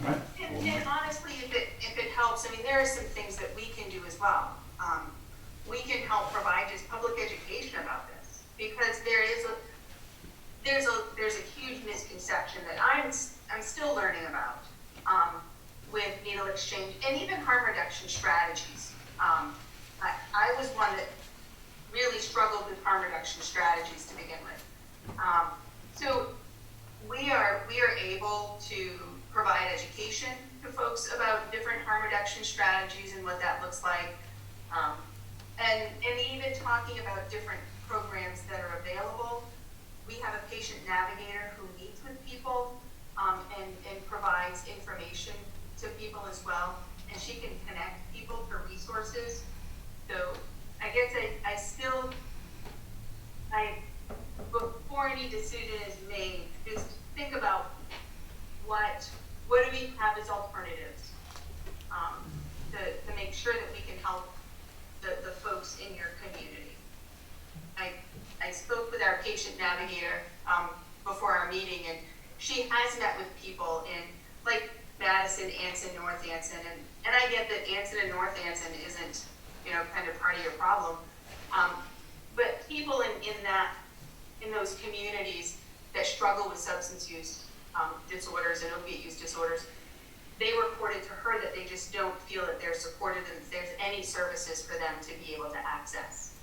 Right. And honestly, if it helps, I mean, there are some things that we can do as well. We can help provide just public education about this, because there's a huge misconception that I'm still learning about with needle exchange and even harm reduction strategies. I was one that really struggled with harm reduction strategies to begin with. So we are able to provide education to folks about different harm reduction strategies and what that looks like. And even talking about different programs that are available. We have a patient navigator who meets with people and provides information to people as well. And she can connect people to resources. So I guess before any decision is made, just think about what do we have as alternatives to make sure that we can help the folks in your community. I spoke with our patient navigator before our meeting, and she has met with people in like Madison, Anson, North Anson, and I get that Anson and North Anson isn't kind of part of your problem, but people in those communities that struggle with substance use disorders and opiate use disorders, they reported to her that they just don't feel that they're supported and that there's any services for them to be able to access.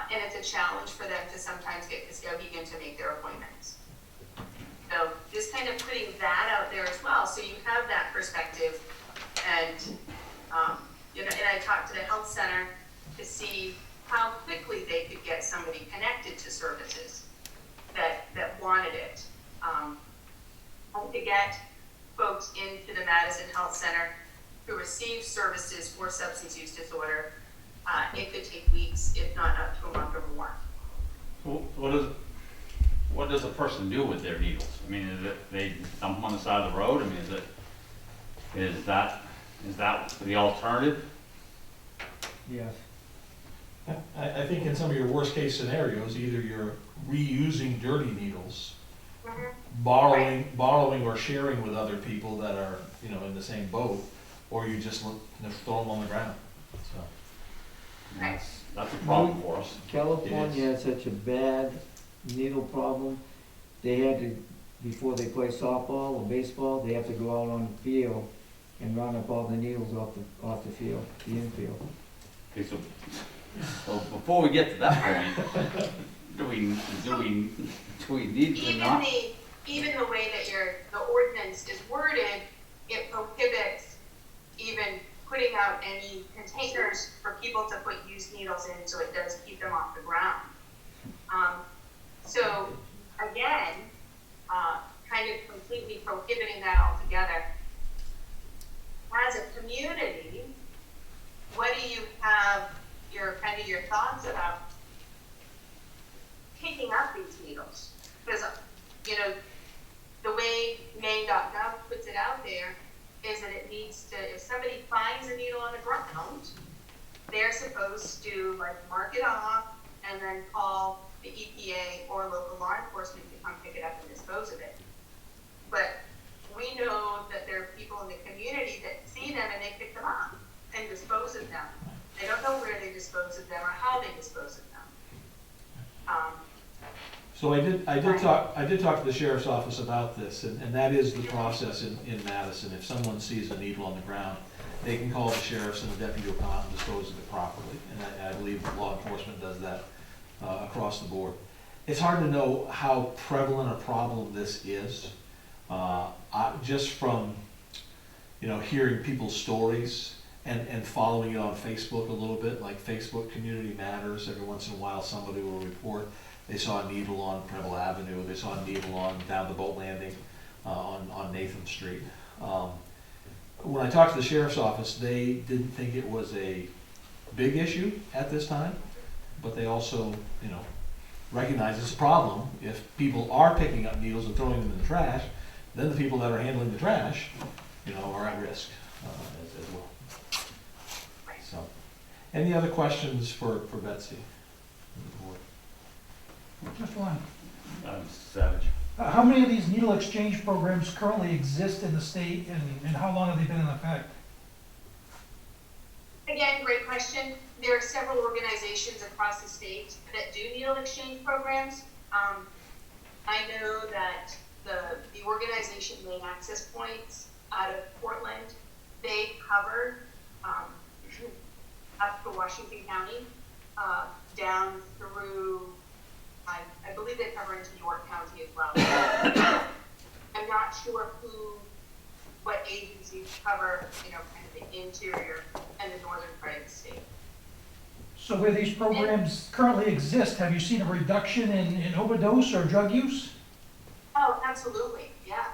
And it's a challenge for them to sometimes get Muskogee to make their appointments. So just kind of putting that out there as well, so you have that perspective. And and I talked to the health center to see how quickly they could get somebody connected to services that wanted it. And to get folks into the Madison Health Center who receive services for substance use disorder, it could take weeks, if not up to a month or more. So what does a person do with their needles? I mean, is it they dump them on the side of the road? I mean, is that the alternative? Yes. I think in some of your worst case scenarios, either you're reusing dirty needles, borrowing or sharing with other people that are, in the same boat, or you just throw them on the ground. So. That's a problem for us. California had such a bad needle problem. They had to, before they play softball or baseball, they have to go out on the field and round up all the needles off the field, the infield. Okay, so before we get to that point, do we need to not? Even the way that the ordinance is worded, it prohibits even putting out any containers for people to put used needles in, so it does keep them off the ground. So again, kind of completely prohibiting that altogether. As a community, what do you have your thoughts about picking up these needles? Because the way Maine.gov puts it out there is that it needs to, if somebody finds a needle on the ground, they're supposed to mark it off and then call the EPA or local law enforcement to come pick it up and dispose of it. But we know that there are people in the community that see them and they pick them up and dispose of them. They don't know where they dispose of them or how they dispose of them. So I did talk to the sheriff's office about this, and that is the process in Madison. If someone sees a needle on the ground, they can call the sheriffs and the deputy will come out and dispose of it properly. And I believe law enforcement does that across the board. It's hard to know how prevalent a problem this is. Just from, hearing people's stories and following it on Facebook a little bit, like Facebook Community Matters, every once in a while somebody will report they saw a needle on Preble Avenue, they saw a needle down the boat landing on Nathan Street. When I talked to the sheriff's office, they didn't think it was a big issue at this time, but they also, recognize it's a problem. If people are picking up needles and throwing them in the trash, then the people that are handling the trash, are at risk as well. So, any other questions for Betsy? Just one. Savage. How many of these needle exchange programs currently exist in the state, and how long have they been in effect? Again, great question. There are several organizations across the state that do needle exchange programs. I know that the organization Main Access Points out of Portland, they cover up to Washington County, down through, I believe they cover into York County as well. I'm not sure what agencies cover, kind of the interior and the northern part of the state. So where these programs currently exist, have you seen a reduction in overdose or drug use? Oh, absolutely, yeah.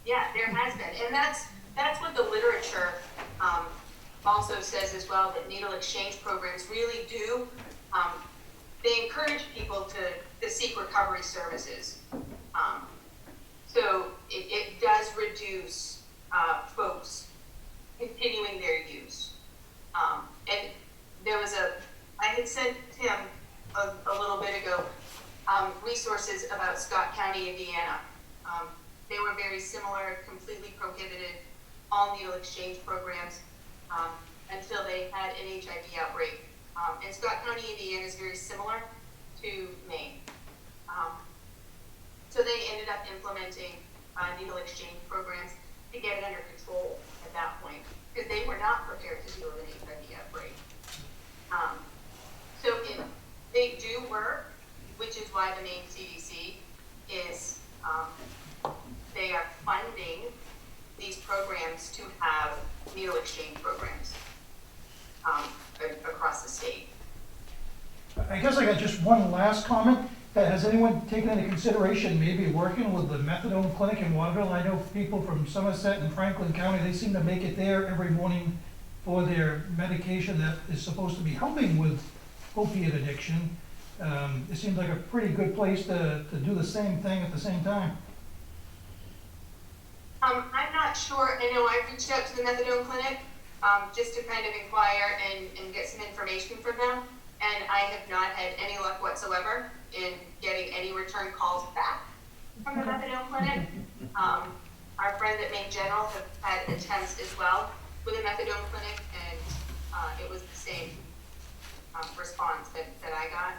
Yeah, there has been, and that's what the literature also says as well, that needle exchange programs really do, they encourage people to seek recovery services. So it does reduce folks continuing their use. And there was I had sent Tim a little bit ago resources about Scott County, Indiana. They were very similar, completely prohibited all needle exchange programs until they had an HIV outbreak. And Scott County, Indiana is very similar to Maine. So they ended up implementing needle exchange programs to get it under control at that point, because they were not prepared to deal with an HIV outbreak. They do work, which is why the Maine CDC is, they are funding these programs to have needle exchange programs across the state. I guess I got just one last comment. Has anyone taken into consideration maybe working with the methadone clinic in Waterville? I know people from Somerset and Franklin County, they seem to make it there every morning for their medication that is supposed to be helping with opiate addiction. It seems like a pretty good place to do the same thing at the same time. I'm not sure. I know I reached out to the methadone clinic just to kind of inquire and get some information from them, and I have not had any luck whatsoever in getting any return calls back from the methadone clinic. Our friends at Maine General have had attempts as well with a methadone clinic, and it was the same response that I got.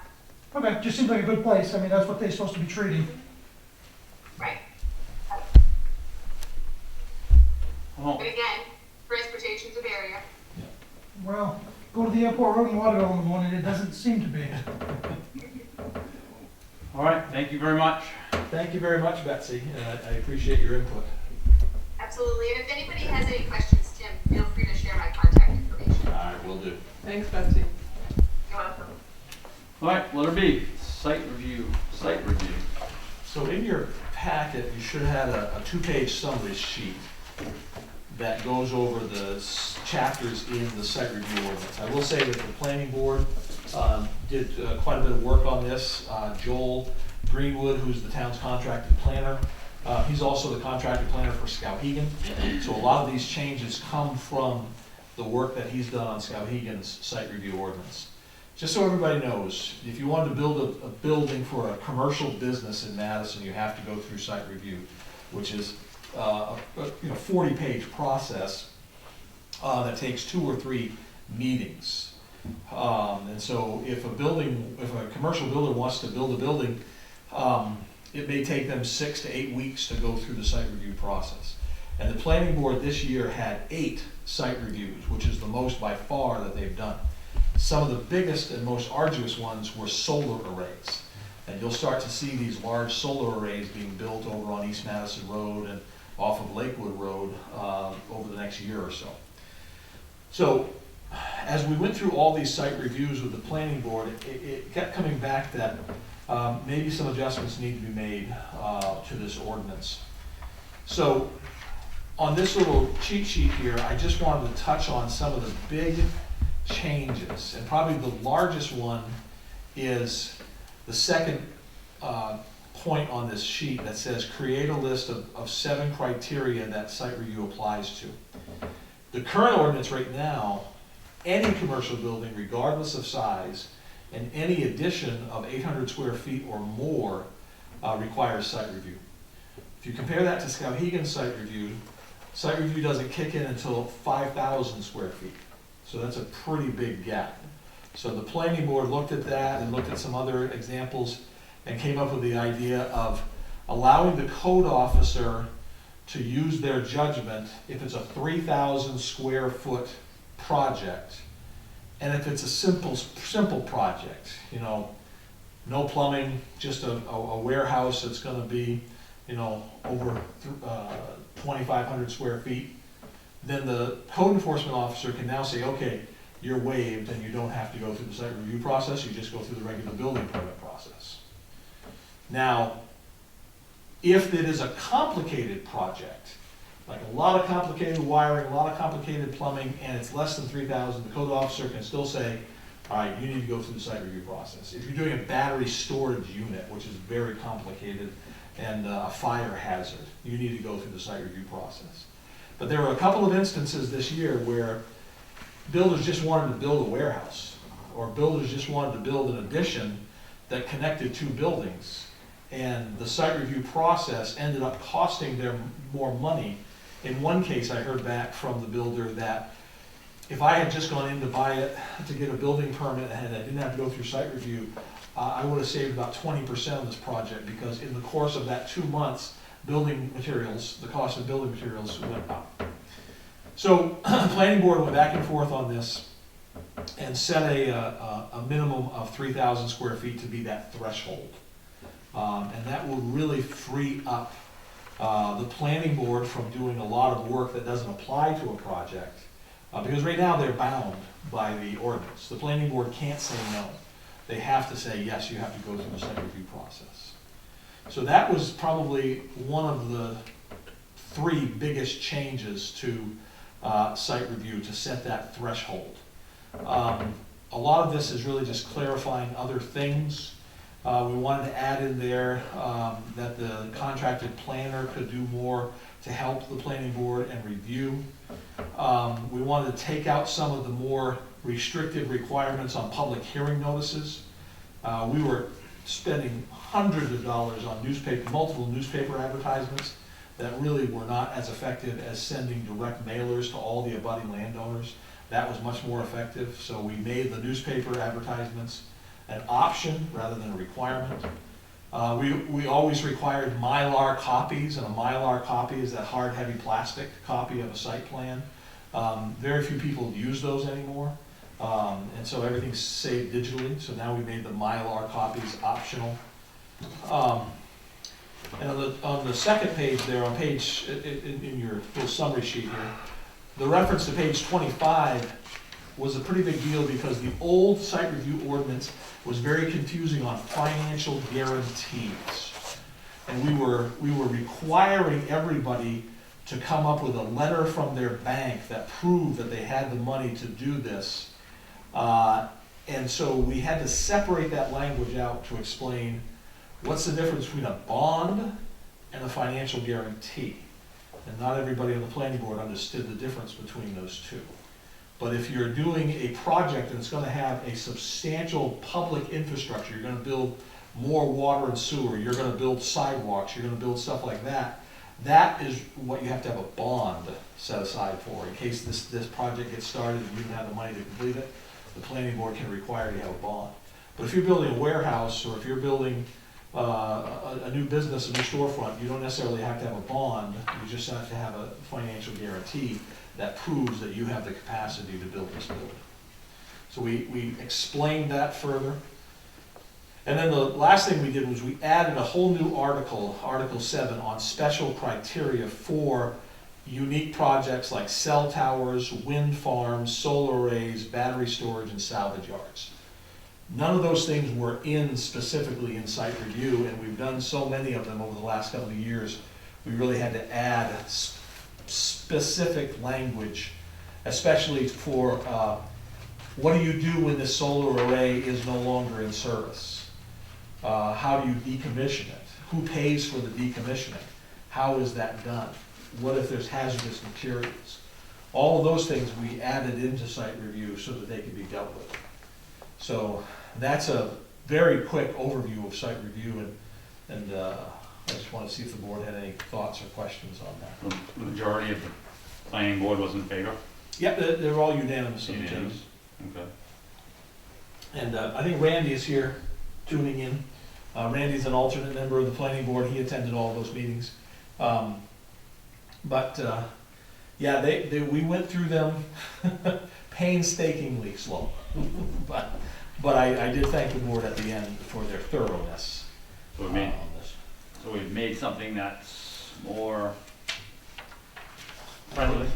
Okay, just seems like a good place. I mean, that's what they're supposed to be treating. Right. Oh, But again, transportation's a barrier. Well, go to the airport road in Waterville in the morning, it doesn't seem to be. all right, thank you very much. Thank you very much, Betsy. I appreciate your input. Absolutely. And if anybody has any questions, Tim, feel free to share my contact information. All right, will do. Thanks, Betsy. You're welcome. All right, letter B, site review. So in your packet, you should have a two-page summary sheet that goes over the chapters in the site review ordinance. I will say that the planning board did quite a bit of work on this. Joel Greenwood, who's the town's contracted planner, he's also the contracted planner for Skowhegan. So a lot of these changes come from the work that he's done on Skowhegan's site review ordinance. Just so everybody knows, if you wanted to build a building for a commercial business in Madison, you have to go through site review, which is 40-page process that takes 2 or 3 meetings. And so if a commercial builder wants to build a building, it may take them 6 to 8 weeks to go through the site review process. And the planning board this year had 8 site reviews, which is the most by far that they've done. Some of the biggest and most arduous ones were solar arrays. And you'll start to see these large solar arrays being built over on East Madison Road and off of Lakewood Road over the next year or so. So as we went through all these site reviews with the planning board, it kept coming back that maybe some adjustments need to be made to this ordinance. So on this little cheat sheet here, I just wanted to touch on some of the big changes. And probably the largest one is the second point on this sheet that says create a list of 7 criteria that site review applies to. The current ordinance right now, any commercial building regardless of size and any addition of 800 square feet or more requires site review. If you compare that to Skowhegan's site review doesn't kick in until 5,000 square feet. So that's a pretty big gap. So the planning board looked at that and looked at some other examples and came up with the idea of allowing the code officer to use their judgment if it's a 3,000 square foot project, and if it's a simple project, no plumbing, just a warehouse that's going to be, over 2,500 square feet, then the code enforcement officer can now say, okay, you're waived and you don't have to go through the site review process, you just go through the regular building permit process. Now, if it is a complicated project, like a lot of complicated wiring, a lot of complicated plumbing, and it's less than 3,000, the code officer can still say, all right, you need to go through the site review process. If you're doing a battery storage unit, which is very complicated, and a fire hazard, you need to go through the site review process. But there were a couple of instances this year where builders just wanted to build a warehouse, or builders just wanted to build an addition that connected 2 buildings. And the site review process ended up costing them more money. In one case, I heard back from the builder that if I had just gone in to buy it to get a building permit and I didn't have to go through site review, I would have saved about 20% of this project, because in the course of that 2 months, building materials, the cost of building materials went up. So the planning board went back and forth on this and set a minimum of 3,000 square feet to be that threshold. And that will really free up the planning board from doing a lot of work that doesn't apply to a project, because right now they're bound by the ordinance. The planning board can't say no. They have to say, yes, you have to go through the site review process. So that was probably one of the 3 biggest changes to site review, to set that threshold. A lot of this is really just clarifying other things. We wanted to add in there that the contracted planner could do more to help the planning board and review. We wanted to take out some of the more restrictive requirements on public hearing notices. We were spending hundreds of dollars on multiple newspaper advertisements that really were not as effective as sending direct mailers to all the abutting landowners. That was much more effective, so we made the newspaper advertisements an option rather than a requirement. We always required Mylar copies, and a Mylar copy is that hard, heavy plastic copy of a site plan. Very few people use those anymore, and so everything's saved digitally, so now we made the Mylar copies optional. And on the second page there, on page, in your little summary sheet here, the reference to page 25 was a pretty big deal, because the old site review ordinance was very confusing on financial guarantees. And we were requiring everybody to come up with a letter from their bank that proved that they had the money to do this. And so we had to separate that language out to explain what's the difference between a bond and a financial guarantee. And not everybody on the planning board understood the difference between those two. But if you're doing a project and it's going to have a substantial public infrastructure, you're going to build more water and sewer, you're going to build sidewalks, you're going to build stuff like that, That is what you have to have a bond set aside for, in case this project gets started and you don't have the money to complete it, the planning board can require you to have a bond. But if you're building a warehouse, or if you're building a new business, a new storefront, you don't necessarily have to have a bond, you just have to have a financial guarantee that proves that you have the capacity to build this building. So we explained that further. And then the last thing we did was we added a whole new article, Article 7, on special criteria for unique projects like cell towers, wind farms, solar arrays, battery storage, and salvage yards. None of those things were specifically in site review, and we've done so many of them over the last couple of years, we really had to add specific language, especially for what do you do when this solar array is no longer in service? How do you decommission it? Who pays for the decommissioning? How is that done? What if there's hazardous materials? All of those things we added into site review so that they could be dealt with. So that's a very quick overview of site review, and I just want to see if the board had any thoughts or questions on that. The majority of the planning board was in favor? Yep, they're all unanimous on the change. Unanimous? Okay. And I think Randy is here tuning in. Randy's an alternate member of the planning board. He attended all those meetings. Yeah, we went through them painstakingly slow. But I did thank the board at the end for their thoroughness So on this. So we've made something that's more friendly,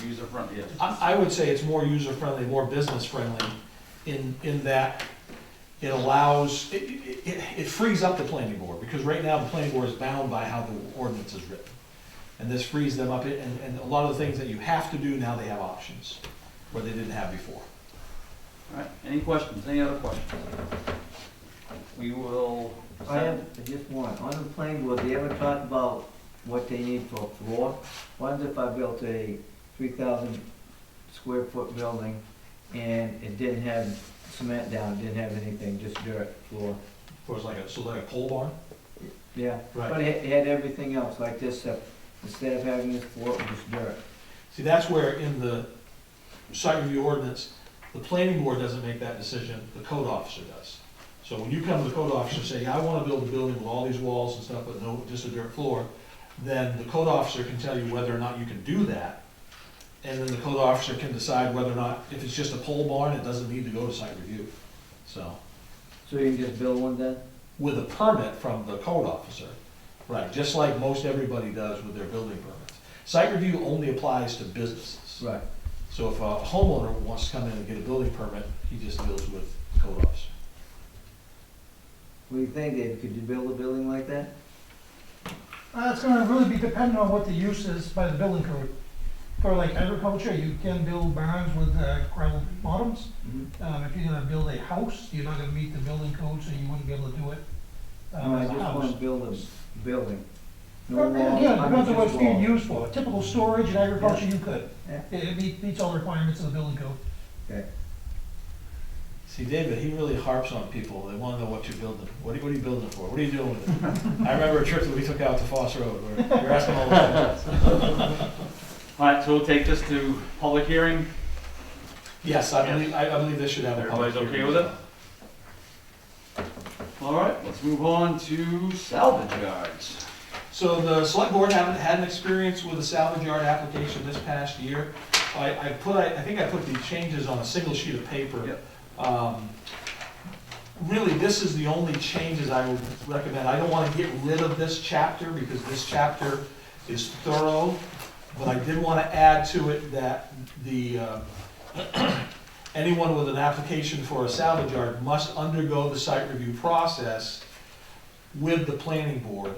user-friendly, yes. I would say it's more user-friendly, more business-friendly in that it allows, it frees up the planning board, because right now the planning board is bound by how the ordinance is written. And this frees them up, and a lot of the things that you have to do, now they have options, where they didn't have before. All right, any questions, any other questions? We will. I have just one. On the planning board, they ever talk about what they need for a floor? What if I built a 3,000 square foot building and it didn't have cement down, didn't have anything, just dirt floor? Of course, like a pole barn? Yeah, Right. but it had everything else like this, instead of having this floor, it was just dirt. See, that's where in the site review ordinance, the planning board doesn't make that decision, the code officer does. So when you come to the code officer and say, I want to build a building with all these walls and stuff, but no, just a dirt floor, then the code officer can tell you whether or not you can do that. And then the code officer can decide whether or not, if it's just a pole barn, it doesn't need to go to site review. So, So you can just build one then? with a permit from the code officer, right, just like most everybody does with their building permits. Site review only applies to businesses. Right. So if a homeowner wants to come in and get a building permit, he just deals with the code officer. What do you think, Dave? Could you build a building like that? It's gonna really be dependent on what the use is by the building code. For like agriculture, you can build barns with gravel bottoms. If you're gonna build a house, you're not gonna meet the building code, so you wouldn't be able to do it No, I as a just want house. to build a building. No Well, wall, again, it depends on what it's being wall. used for. Typical storage in agriculture, you could. Yeah. It meets all the requirements of the building code. Okay. See, David, he really harps on people. They want to know what you're building. What are you building it for? What are you doing with it? I remember a trip that we took out to Foss Road where you're asking all the questions. All right, so we'll take this to public hearing. Yes, I believe this should have a public Everybody's okay hearing. with it? All right, let's move on to salvage yards. So the select board haven't had an experience with a salvage yard application this past year. I think I put the changes on a single sheet of paper. Yep. Really, this is the only changes I would recommend. I don't want to get rid of this chapter because this chapter is thorough, but I did want to add to it that the anyone with an application for a salvage yard must undergo the site review process with the planning board.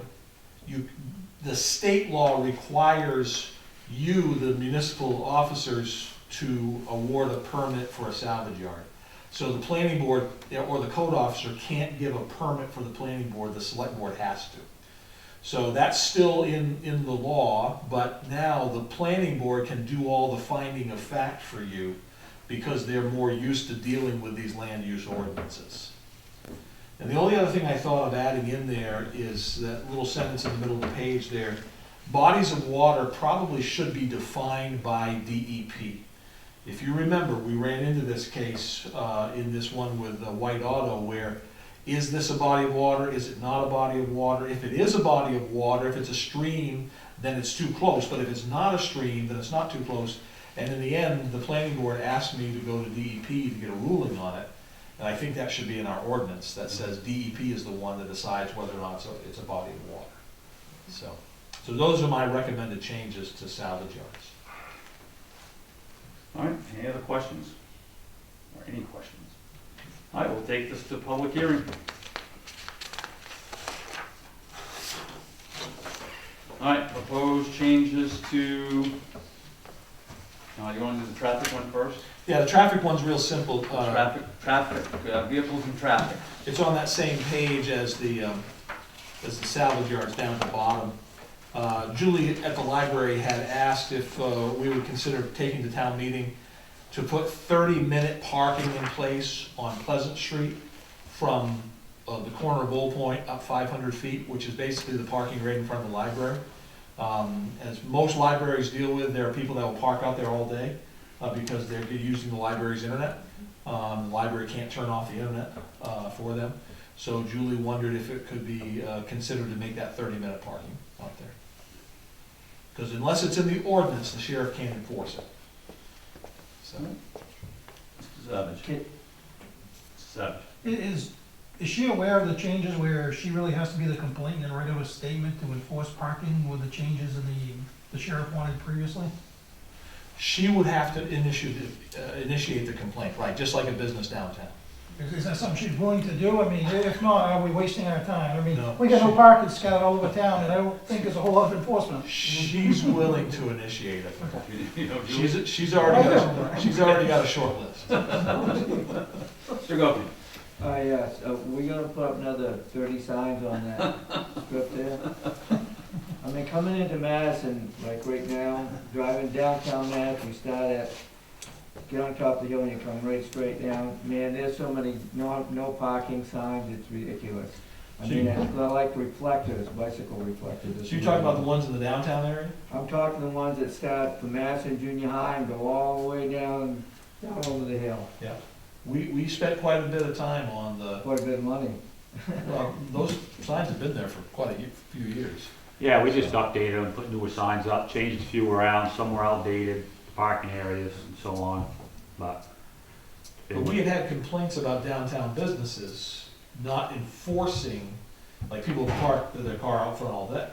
The state law requires you, the municipal officers, to award a permit for a salvage yard. So the planning board or the code officer can't give a permit for the planning board, the select board has to. So that's still in the law, but now the planning board can do all the finding of fact for you because they're more used to dealing with these land use ordinances. And the only other thing I thought of adding in there is that little sentence in the middle of the page there. Bodies of water probably should be defined by DEP. If you remember, we ran into this case in this one with White Auto where, is this a body of water? Is it not a body of water? If it is a body of water, if it's a stream, then it's too close. But if it's not a stream, then it's not too close. And in the end, the planning board asked me to go to DEP to get a ruling on it. And I think that should be in our ordinance that says DEP is the one that decides whether or not it's a body of water. So those are my recommended changes to salvage yards. All right, any other questions? Or any questions? All right, we'll take this to public hearing. All right, proposed changes to, you want to do the traffic one first? Yeah, the traffic one's real simple. Vehicles and traffic. It's on that same page as the salvage yards down at the bottom. Julie at the library had asked if we would consider taking the town meeting to put 30-minute parking in place on Pleasant Street from the corner of Bull Point up 500 feet, which is basically the parking right in front of the library. As most libraries deal with, there are people that will park out there all day because they're using the library's internet. The library can't turn off the internet for them. So Julie wondered if it could be considered to make that 30-minute parking out there. Because unless it's in the ordinance, the sheriff can't enforce it. So, Mr. Savage. Okay. Savage. Is she aware of the changes where she really has to be the complainant and write out a statement to enforce parking with the changes in the sheriff wanted previously? she would have to initiate the complaint, right, just like a business downtown. Is that something she's willing to do? I mean, if not, are we wasting our time? I mean, No. we got no parking scattered all over town, and I don't think there's a whole lot of enforcement. She's willing to initiate it. You know, Julie? She's already got a short list. Mr. Gopi. Yes, we're gonna put up another 30 signs on that strip there. I mean, coming into Madison, like right now, driving downtown Mass, we start at, get on top of the hill and you come right straight down. Man, there's so many no parking signs, it's ridiculous. I mean, I like reflectors, bicycle reflectors. So you're talking about the ones in the downtown area? I'm talking the ones that start from Madison Junior High and go all the way down over the hill. Yeah. We spent quite a bit of time on the, Quite a bit of money. well, those signs have been there for quite a few years. Yeah, we just updated them, put newer signs up, changed a few around, some were outdated, parking areas and so on, but. But we had complaints about downtown businesses not enforcing, like people park their car out front all day.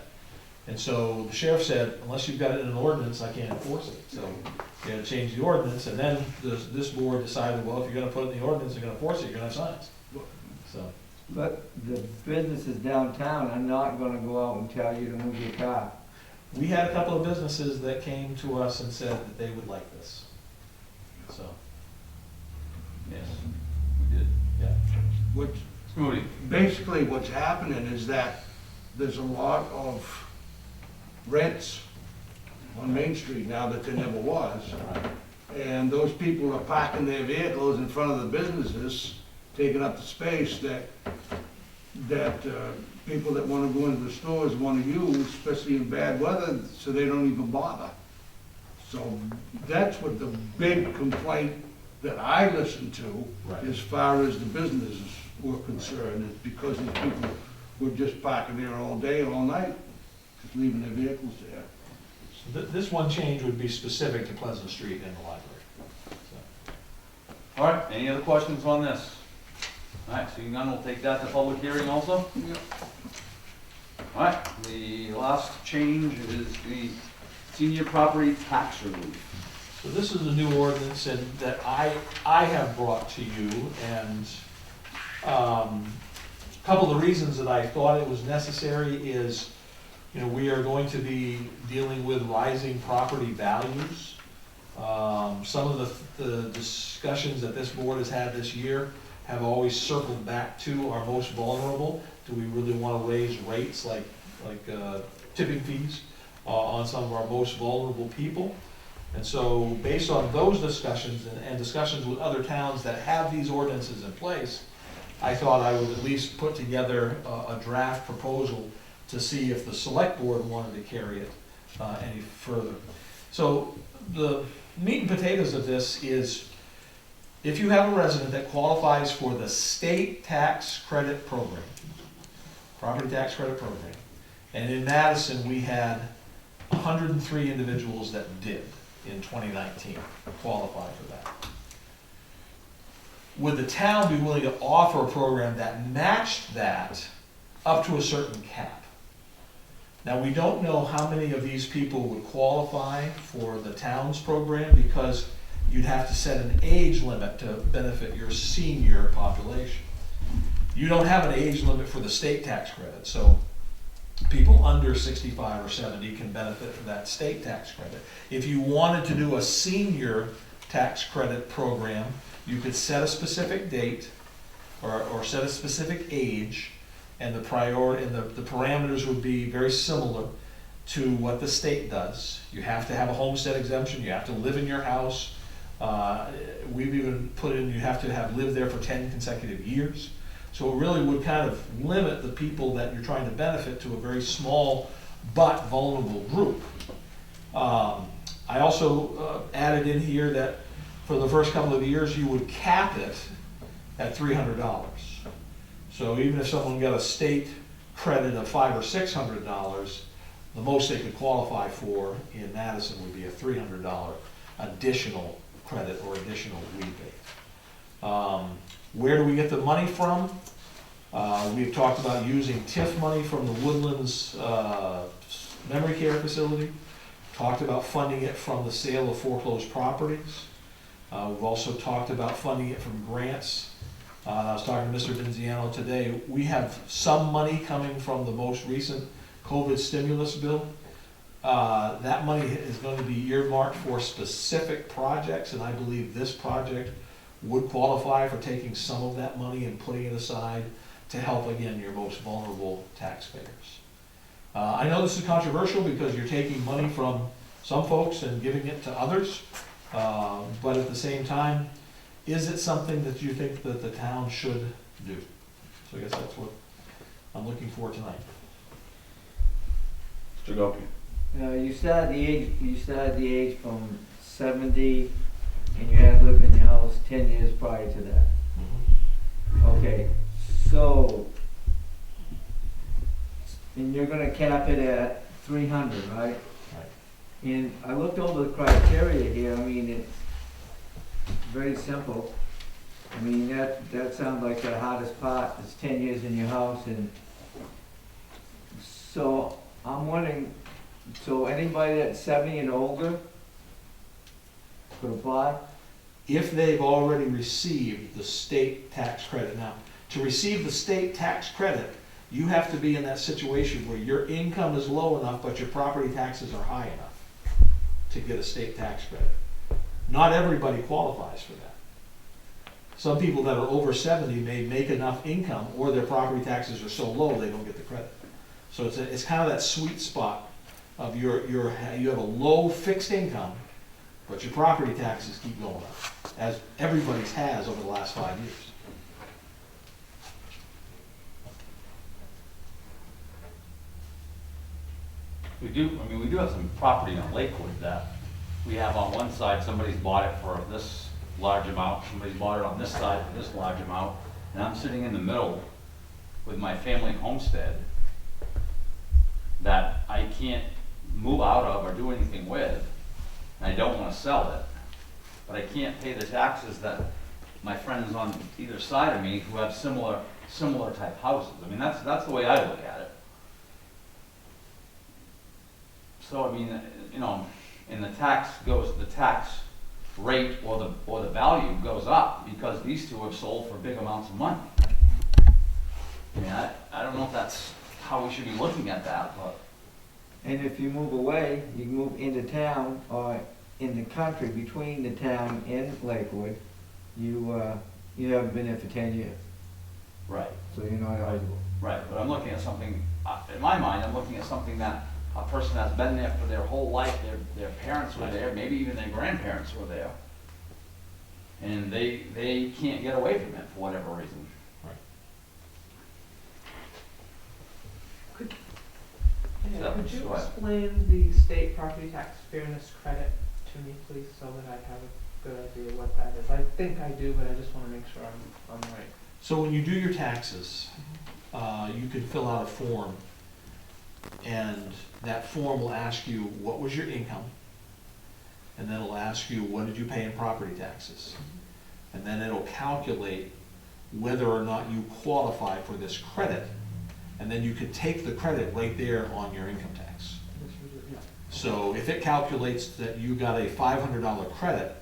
And so the sheriff said, unless you've got it in an ordinance, I can't enforce it. So you had to change the ordinance, and then this board decided, well, if you're gonna put it in the ordinance, you're gonna enforce it, you're gonna have signs. So, But the businesses downtown are not gonna go out and tell you to move your car. we had a couple of businesses that came to us and said that they would like this. So, Yes, we did. yeah. Which, Moody. basically what's happening is that there's a lot of rents on Main Street now that there never was. And those people are parking their vehicles in front of the businesses, taking up the space that people that wanna go into the stores wanna use, especially in bad weather, so they don't even bother. So that's what the big complaint that I listened to, Right. as far as the businesses were concerned, is because these people were just parking there all day and all night, just leaving their vehicles there. So this one change would be specific to Pleasant Street and the library. So, All right, any other questions on this? All right, seeing none, we'll take that to public hearing also. All right, the last change is the senior property tax relief. So this is a new ordinance and that I have brought to you, and a couple of the reasons that I thought it was necessary is, you know, we are going to be dealing with rising property values. Some of the discussions that this board has had this year have always circled back to our most vulnerable. Do we really want to raise rates like tipping fees on some of our most vulnerable people? And so based on those discussions and discussions with other towns that have these ordinances in place, I thought I would at least put together a draft proposal to see if the select board wanted to carry it any further. So the meat and potatoes of this is, if you have a resident that qualifies for the state tax credit program, property tax credit program, and in Madison, we had 103 individuals that did in 2019 qualify for that. Would the town be willing to offer a program that matched that up to a certain cap? Now, we don't know how many of these people would qualify for the town's program, because you'd have to set an age limit to benefit your senior population. You don't have an age limit for the state tax credit, so people under 65 or 70 can benefit from that state tax credit. If you wanted to do a senior tax credit program, you could set a specific date or set a specific age, and the parameters would be very similar to what the state does. You have to have a homestead exemption, you have to live in your house. We've even put in, you have to have lived there for 10 consecutive years. So it really would kind of limit the people that you're trying to benefit to a very small but vulnerable group. I also added in here that for the first couple of years, you would cap it at $300. So even if someone got a state credit of $500 or $600, the most they could qualify for in Madison would be a $300 additional credit or additional rebate. Where do we get the money from? We've talked about using TIF money from the Woodlands Memory Care Facility. Talked about funding it from the sale of foreclosed properties. We've also talked about funding it from grants. I was talking to Mr. Vinziano today. We have some money coming from the most recent COVID stimulus bill. That money is going to be earmarked for specific projects, and I believe this project would qualify for taking some of that money and putting it aside to help, again, your most vulnerable taxpayers. I know this is controversial because you're taking money from some folks and giving it to others, but at the same time, is it something that you think that the town should do? So I guess that's what I'm looking for tonight. Mr. Gopi. You started the age from 70, and you had lived in your house 10 years prior to that. Okay, so, and you're gonna cap it at 300, right? Right. And I looked over the criteria here. I mean, it's very simple. I mean, that sounds like the hardest part is 10 years in your house. And so I'm wondering, so anybody that's 70 and older could apply? If they've already received the state tax credit. Now, to receive the state tax credit, you have to be in that situation where your income is low enough, but your property taxes are high enough to get a state tax credit. Not everybody qualifies for that. Some people that are over 70 may make enough income, or their property taxes are so low they don't get the credit. So it's kind of that sweet spot of you have a low fixed income, but your property taxes keep going up, as everybody's has over the last 5 years. We do have some property on Lakewood that we have on one side, somebody's bought it for this large amount, somebody's bought it on this side for this large amount, and I'm sitting in the middle with my family homestead that I can't move out of or do anything with, and I don't want to sell it, but I can't pay the taxes that my friends on either side of me who have similar type houses. I mean, that's the way I look at it. So, I mean, you know, and the tax rate or the value goes up because these two have sold for big amounts of money. I mean, I don't know if that's how we should be looking at that, but. And if you move away, you move into town or in the country between the town and Lakewood, you haven't been there for 10 years. Right. So you're not eligible. Right, but I'm looking at something, in my mind, I'm looking at something that a person has been there for their whole life, their parents were there, maybe even their grandparents were there. And they can't get away from it for whatever reason. Right. Yeah, could you Go ahead. explain the state property tax fairness credit to me, please, so that I have a good idea what that is? I think I do, but I just wanna make sure I'm right. So when you do your taxes, you can fill out a form, and that form will ask you, what was your income? And then it'll ask you, what did you pay in property taxes? And then it'll calculate whether or not you qualify for this credit. And then you can take the credit right there on your income tax. Yeah. So if it calculates that you got a $500 credit,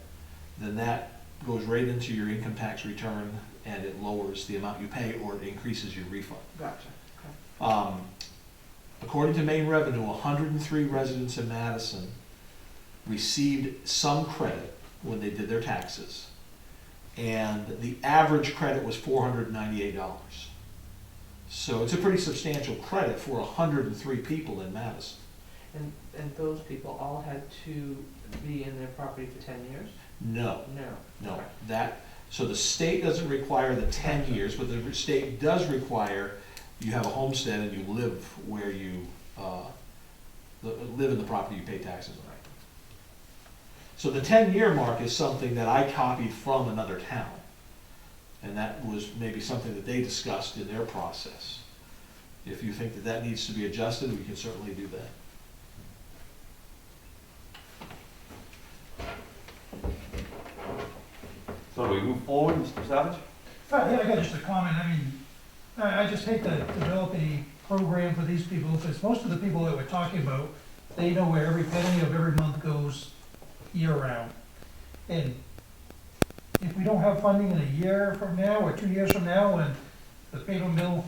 then that goes right into your income tax return, and it lowers the amount you pay, or it increases your refund. Gotcha, okay. According to Maine Revenue, 103 residents in Madison received some credit when they did their taxes, and the average credit was $498. So it's a pretty substantial credit for 103 people in Madison. And those people all had to be in their property for 10 years? No, No. no. So the state doesn't require the 10 years, but the state does require you have a homestead and you live where you live in the property you pay taxes on. So the 10-year mark is something that I copied from another town. And that was maybe something that they discussed in their process. If you think that that needs to be adjusted, we can certainly do that. So do we move forward, Mr. Savage? Yeah, I got just a comment. I mean, I just hate to develop a program for these people, because most of the people that we're talking about, they know where every penny of every month goes year round. And if we don't have funding in a year from now or 2 years from now, and the paper mill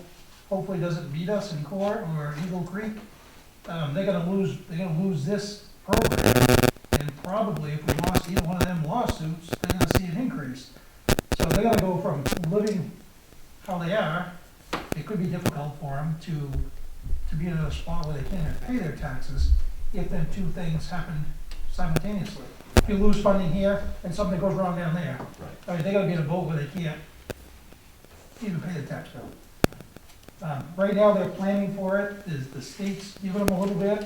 hopefully doesn't beat us in court or Eagle Creek, they're gonna lose this program. And probably if we lost either one of them lawsuits, they're gonna see an increase. So they're gonna go from living how they are, it could be difficult for them to be in a spot where they can't pay their taxes if them two things happen simultaneously. If you lose funding here and something goes wrong down there, Right. I mean, they're gonna be in a boat where they can't even pay the tax bill. Right now, they're planning for it, the state's giving them a little bit,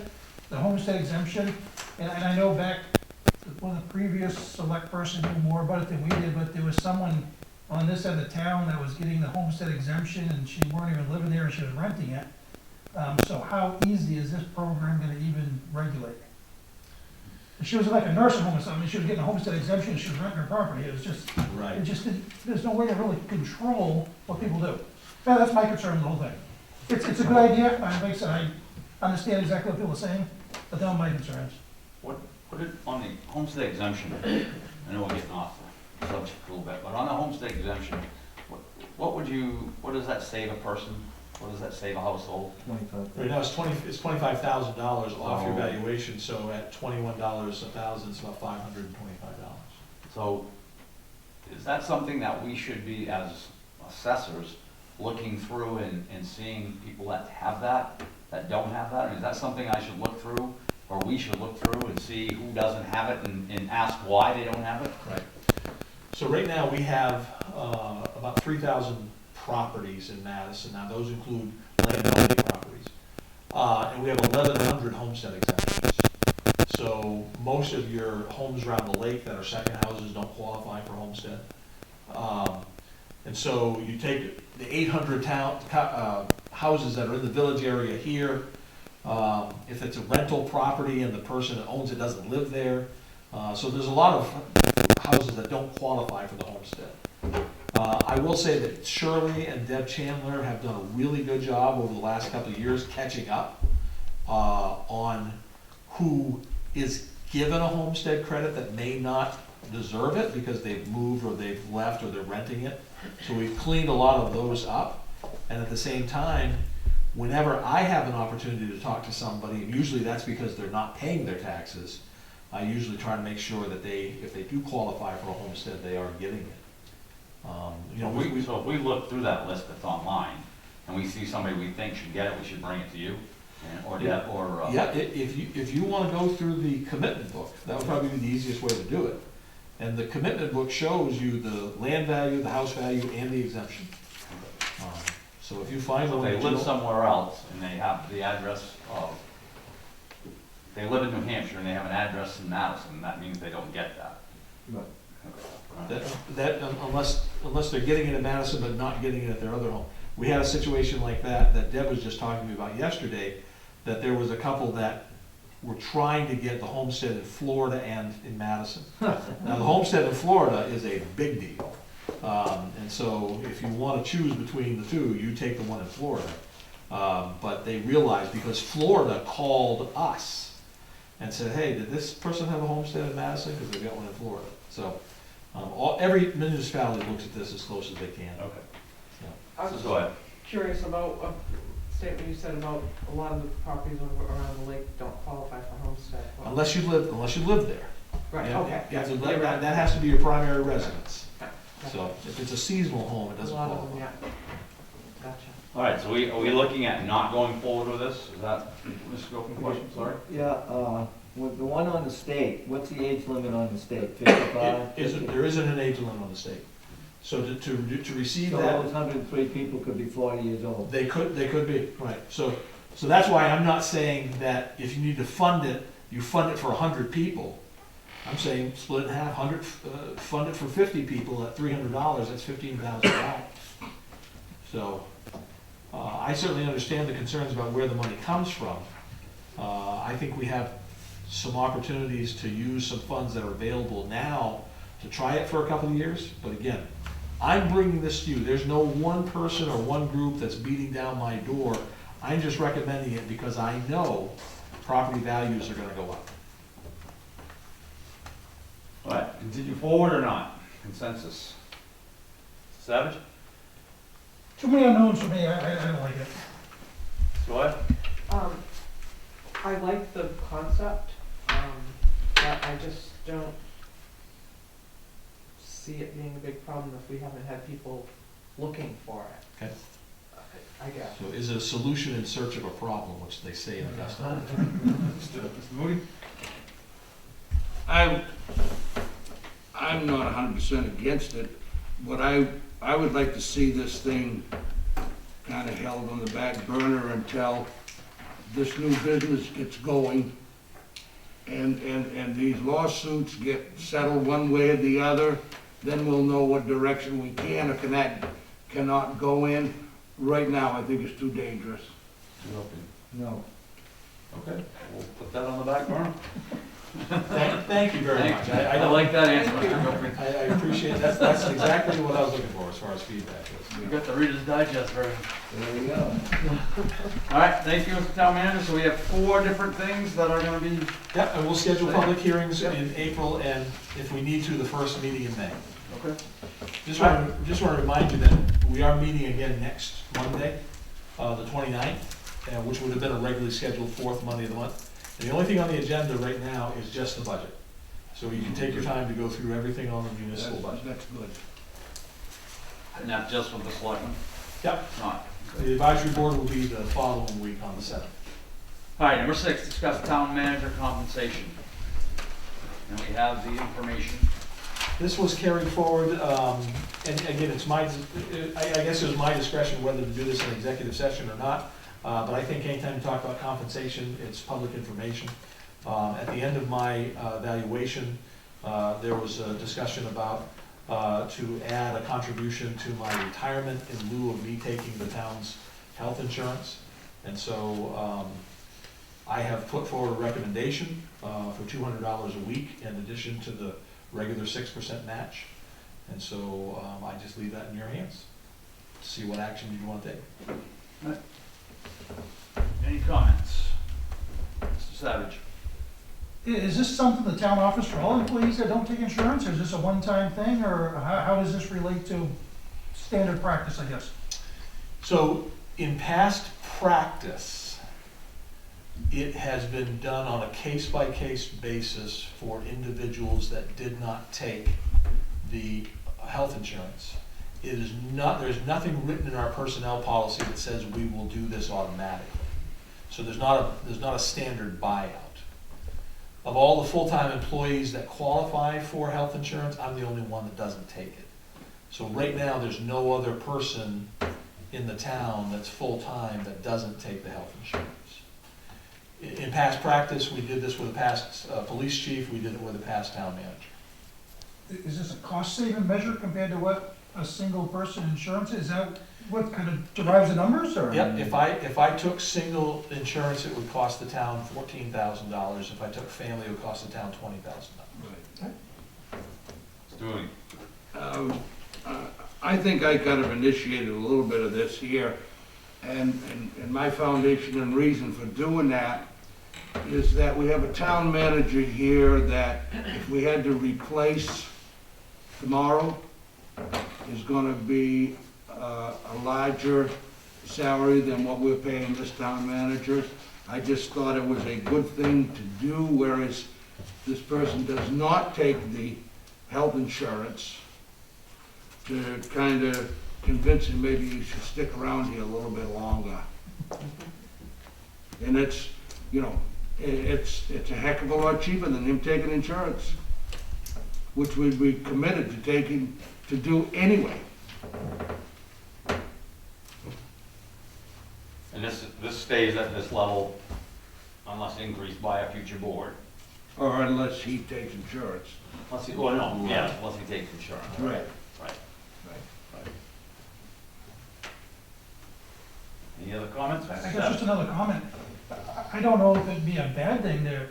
the homestead exemption, and I know back, one of the previous select person knew more about it than we did, but there was someone on this end of town that was getting the homestead exemption, and she weren't even living there, and she was renting it. So how easy is this program gonna even regulate? She was like a nursing home or something, she was getting a homestead exemption, and she was renting her property, it was just, Right. it just didn't, there's no way to really control what people do. Yeah, that's my concern with the whole thing. It's a good idea, like I said, I understand exactly what people are saying, but they're my concerns. Put it on the homestead exemption. I know we're getting off the subject a little bit, but on the homestead exemption, what does that save a person? What does that save a household? 25. Right now, it's $25,000 off your Oh. valuation, so at $21 a thousand, it's about $525. So is that something that we should be, as assessors, looking through and seeing people that have that don't have that? I mean, is that something I should look through, or we should look through and see who doesn't have it and ask why they don't have it? Right. So right now, we have about 3,000 properties in Madison. Now, those include land only properties. And we have 1,100 homestead exemptions. So most of your homes around the lake that are second houses don't qualify for homestead. And so you take the 800 houses that are in the village area here. If it's a rental property and the person that owns it doesn't live there. So there's a lot of houses that don't qualify for the homestead. I will say that Shirley and Deb Chandler have done a really good job over the last couple of years catching up on who is given a homestead credit that may not deserve it because they've moved or they've left or they're renting it. So we've cleaned a lot of those up. And at the same time, whenever I have an opportunity to talk to somebody, and usually that's because they're not paying their taxes, I usually try to make sure that if they do qualify for a homestead, they are getting it. So if we look through that list that's online, and we see somebody we think should get it, we should bring it to you? Yeah, if you want to go through the commitment book, that would probably be the easiest way to do it. And the commitment book shows you the land value, the house value, and the exemption. So if you find So one if that they you live don't- somewhere else and they have the address of they live in New Hampshire and they have an address in Madison, that means they don't get that. Right. Unless they're getting it in Madison but not getting it at their other home. We had a situation like that Deb was just talking to me about yesterday, that there was a couple that were trying to get the homestead in Florida and in Madison. Now, the homestead in Florida is a big deal. And so if you want to choose between the two, you take the one in Florida. But they realized, because Florida called us and said, hey, did this person have a homestead in Madison? Because they've got one in Florida. So every municipality looks at this as close as they can. Okay. I was Go ahead. curious about a statement you said about a lot of the properties around the lake don't qualify for homestead. Well, Unless you live there. Right, Yeah, okay. you have to You're let- right. that has to be your primary residence. Okay. So if it's a seasonal home, it A doesn't lot of them, qualify. yeah. Gotcha. All right, so are we looking at not going forward with this? Is that, Mr. Gopin, question, sorry? Yeah, with the one on the state, what's the age limit on the state, 55? There isn't an age limit on the state. So to receive So that, those 103 people could be 40 years old. they could be, right. So that's why I'm not saying that if you need to fund it, you fund it for 100 people. I'm saying split it in half, fund it for 50 people at $300, that's $15,000. So, I certainly understand the concerns about where the money comes from. I think we have some opportunities to use some funds that are available now to try it for a couple of years, but again, I'm bringing this to you. There's no one person or one group that's beating down my door. I'm just recommending it because I know property values are gonna go up. All right, continue forward or not? Consensus? Savage? Too many unknowns for me, I don't like it. Go ahead. I like the concept, but I just don't see it being a big problem if we haven't had people looking for it. Okay. I guess. So is it a solution in search of a problem, which they say in Augusta? Mr. Moody? I'm not 100% against it, but I would like to see this thing kind of held on the back burner until this new business gets going and these lawsuits get settled one way or the other, then we'll know what direction we can or cannot go in. Right now, I think it's too dangerous. No. Okay, we'll put that on the back burner. Thank you very much. I like that answer, Mr. Gopin. I appreciate it. That's exactly what I was looking for as far as feedback You goes. got the Reader's Digest version. There we go. All right, thank you, Mr. Town Manager. So we have 4 different things that are gonna be, Yep, and we'll schedule public hearings in April and if we need to, the first meeting in May. okay? Just want to remind you that we are meeting again next Monday, the 29th, which would have been a regularly scheduled 4th Monday of the month. And the only thing on the agenda right now is just the budget. So you can take your time to go through everything on the municipal budget. That's good. And that's just with the selectmen? Yep. Not. The advisory board will be the following week on the 7th. All right, number 6, discuss town manager compensation. And we have the information. This was carried forward, and again, it's I guess it was my discretion whether to do this in executive session or not. But I think anytime you talk about compensation, it's public information. At the end of my evaluation, there was a discussion about to add a contribution to my retirement in lieu of me taking the town's health insurance. And so I have put forward a recommendation for $200 a week in addition to the regular 6% match. And so I just leave that in your hands. See what action you want to take. Any comments? Mr. Savage? Is this something the town offers for all employees that don't take insurance, or is this a one-time thing, or how does this relate to standard practice, I guess? So in past practice, it has been done on a case-by-case basis for individuals that did not take the health insurance. It is not, there's nothing written in our personnel policy that says we will do this automatically. So there's not a standard buyout. Of all the full-time employees that qualify for health insurance, I'm the only one that doesn't take it. So right now, there's no other person in the town that's full-time that doesn't take the health insurance. In past practice, we did this with the past police chief, we did it with the past town manager. Is this a cost-saving measure compared to what a single-person insurance is? Is that what kind of derives the numbers, or? Yep, if I took single insurance, it would cost the town $14,000. If I took family, it would cost the town $20,000. Doing. I think I kind of initiated a little bit of this here, and my foundation and reason for doing that is that we have a town manager here that if we had to replace tomorrow, is gonna be a larger salary than what we're paying this town manager. I just thought it was a good thing to do, whereas this person does not take the health insurance, to kind of convince him maybe you should stick around here a little bit longer. And it's, you know, it's a heck of a lot cheaper than him taking insurance, which we'd be committed to taking, to do anyway. And this stays at this level unless increased by a future board. Or unless he takes insurance. Unless he, well, no, yeah, unless he takes insurance. Right. Right. Right. Any other comments? I guess just another comment. I don't know if it'd be a bad thing to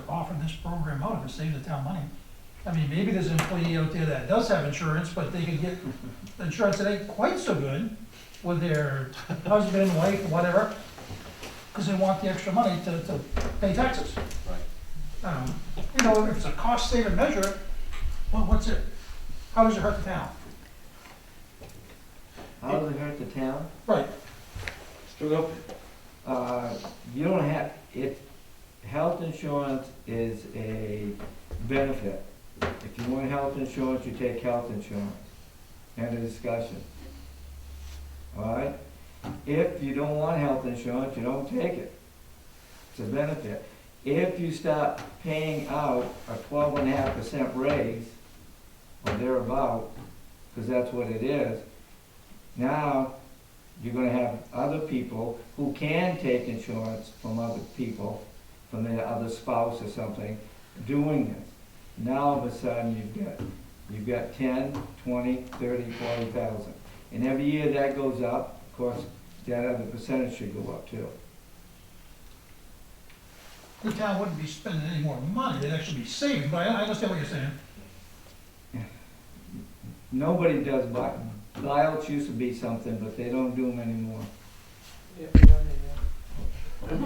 offer this program out if it saves the town money. I mean, maybe there's an employee out there that does have insurance, but they could get insurance that ain't quite so good with their husband, wife, whatever, because they want the extra money to pay taxes. Right. You know, if it's a cost-saving measure, well, what's it, how does it hurt the town? How does it hurt the town? Right. Stu, go. You don't have, if, health insurance is a benefit. If you want health insurance, you take health insurance. End of discussion. All right? If you don't want health insurance, you don't take it. It's a benefit. If you start paying out a 12.5% raise, or thereabout, because that's what it is, now you're gonna have other people who can take insurance from other people, from their other spouse or something, doing this. Now all of a sudden you've got 10, 20, 30, 40,000. And every year that goes up, of course, that other percentage should go up too. The town wouldn't be spending any more money, they'd actually be saving, but I understand what you're saying. Nobody does buyouts used to be something, but they don't do them anymore. Yeah, yeah, yeah.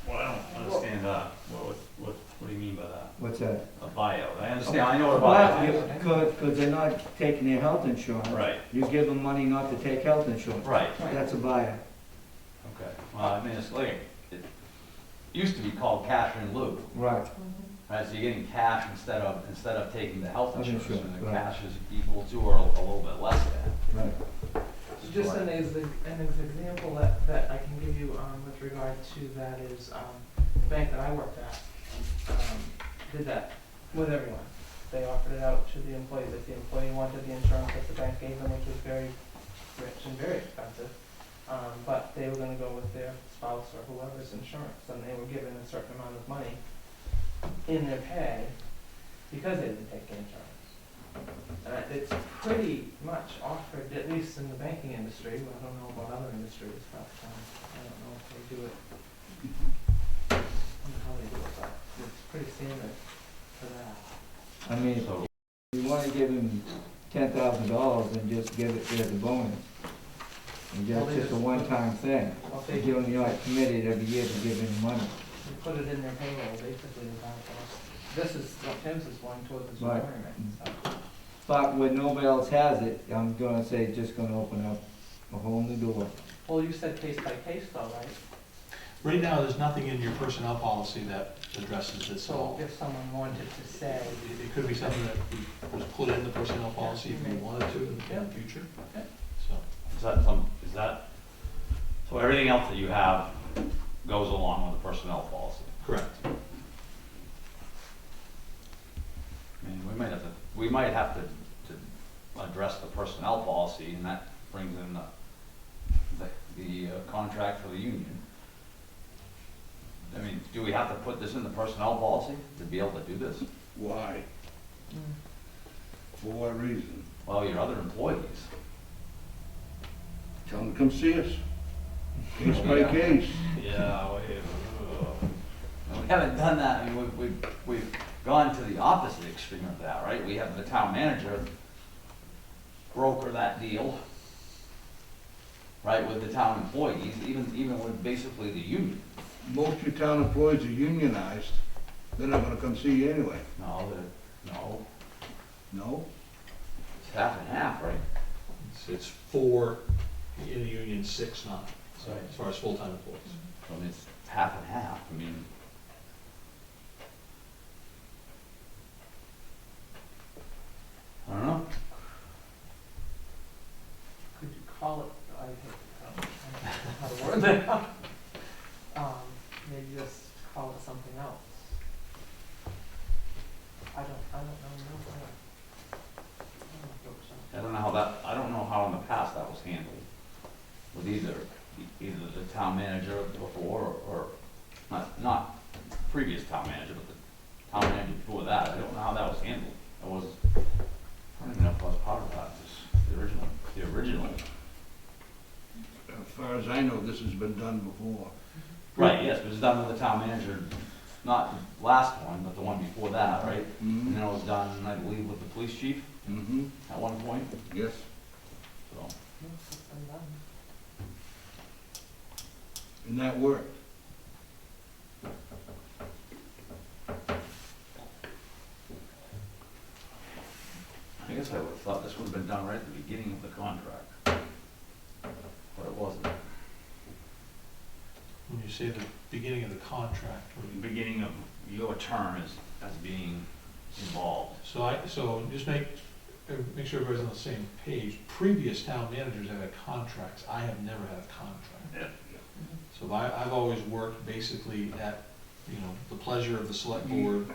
Well, I don't understand that. What do you mean by that? What's that? A buyout. I understand, I know what a buyout is. Because they're not taking their health insurance. Right, You give them money not to take health insurance. right. That's a buyout. Okay. Well, I mean, it's like, it used to be called cash in lieu. Right. Right, so you're getting cash instead of taking the health Health insurance, insurance, and the right. cash is equal to or a little bit less than. Right. So just an example that I can give you with regard to that is the bank that I worked at did that with everyone. They offered it out to the employees. If the employee wanted the insurance that the bank gave them, which was very rich and very expensive, but they were going to go with their spouse or whoever's insurance, and they were given a certain amount of money in their pay because they didn't take insurance. It's pretty much offered, at least in the banking industry. I don't know about other industries, but I don't know if they do it. I don't know how they do it, but it's pretty standard for that. I mean, So- if you want to give them $10,000, then just give it as a bonus. And Well, that's they just a just- one-time thing. Well, if they, You're not committed every year to give them money. they put it in their payroll, basically, is how it goes. This is what Tim's is going towards his Right. retirement, so. But when nobody else has it, I'm gonna say it's just gonna open up a whole new door. Well, you said case by case though, right? Right now, there's nothing in your personnel policy that addresses this at So all. if someone wanted to say, It could be something that was put in the personnel policy if you wanted to in Yeah. the future. Okay. So, So everything else that you have goes along with the personnel policy? correct. I mean, we might have to address the personnel policy, and that brings in the contract for the union. I mean, do we have to put this in the personnel policy to be able to do this? Why? For what reason? Well, your other employees. Tell them to come see us. Case by case. Yeah, we haven't done that, I mean, we've gone to the opposite extreme of that, right? We have the town manager broker that deal, right, with the town employees, even with basically the union. Most of your town employees are unionized. They're not gonna come see you anyway. No, No? it's half and half, right? It's 4 in the union, 6 not, so Right. as far as full-time employees. So I mean, it's half and half, I mean. I don't know. Could you call it, I don't know how to word that. Maybe just call it something else. I don't know. I don't know how in the past that was handled. With either the town manager before or, not previous town manager, but the town manager before that. I don't know how that was handled. I don't even know if I was part of that, the original. As far as I know, this has been done before. Right, yes, it was done with the town manager, not the last one, but the one before that, right? And then it was done, I believe, with the police chief Mm-hmm. at one point, Yes. so. It's been done. And that worked. I guess I would've thought this would've been done right at the beginning of the contract. But it wasn't. When you say the beginning of the contract, what do you- Beginning of your term as being involved. so just make sure everybody's on the same page. Previous town managers have had contracts, I have never had a contract. Yeah. So I've always worked basically at, the pleasure of the select board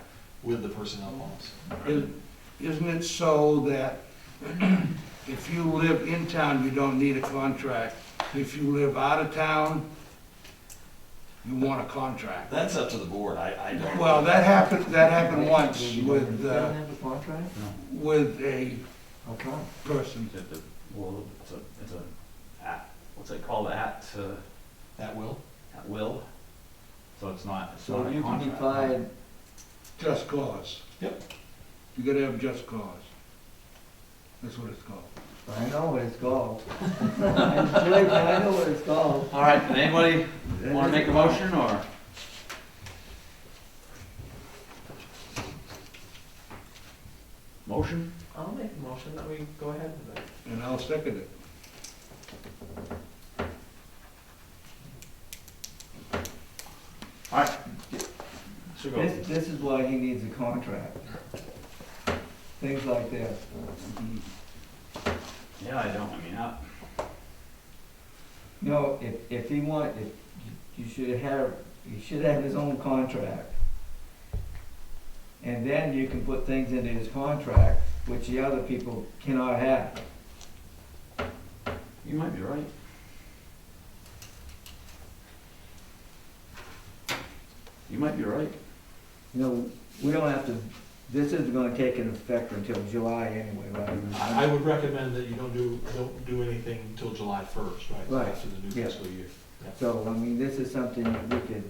with the personnel policy. Isn't it so that if you live in town, you don't need a contract? If you live out of town, you want a contract? That's up to the board, I don't. Well, that happened once You with, don't have a contract? with a How come? person. Well, it's a, what's it called, at At will? So it's not So a you can be contract. fired, Just cause. Yep. You gotta have just cause. That's what it's called. I know what it's called. I'm sure, but I know what it's called. All right, anybody wanna make a motion, or? Motion? I'll make a motion that we go ahead with it. And I'll second it. All right. Should go. This is why he needs a contract. Things like this. Yeah, I don't, I mean, If you should have his own contract. And then you can put things into his contract, which the other people cannot have. you might be right. You might be right. We don't have to, this isn't gonna take an effect until July anyway, right? I would recommend that you don't do anything until July 1st, right? Right, After the new yeah. fiscal year. So, this is something that we could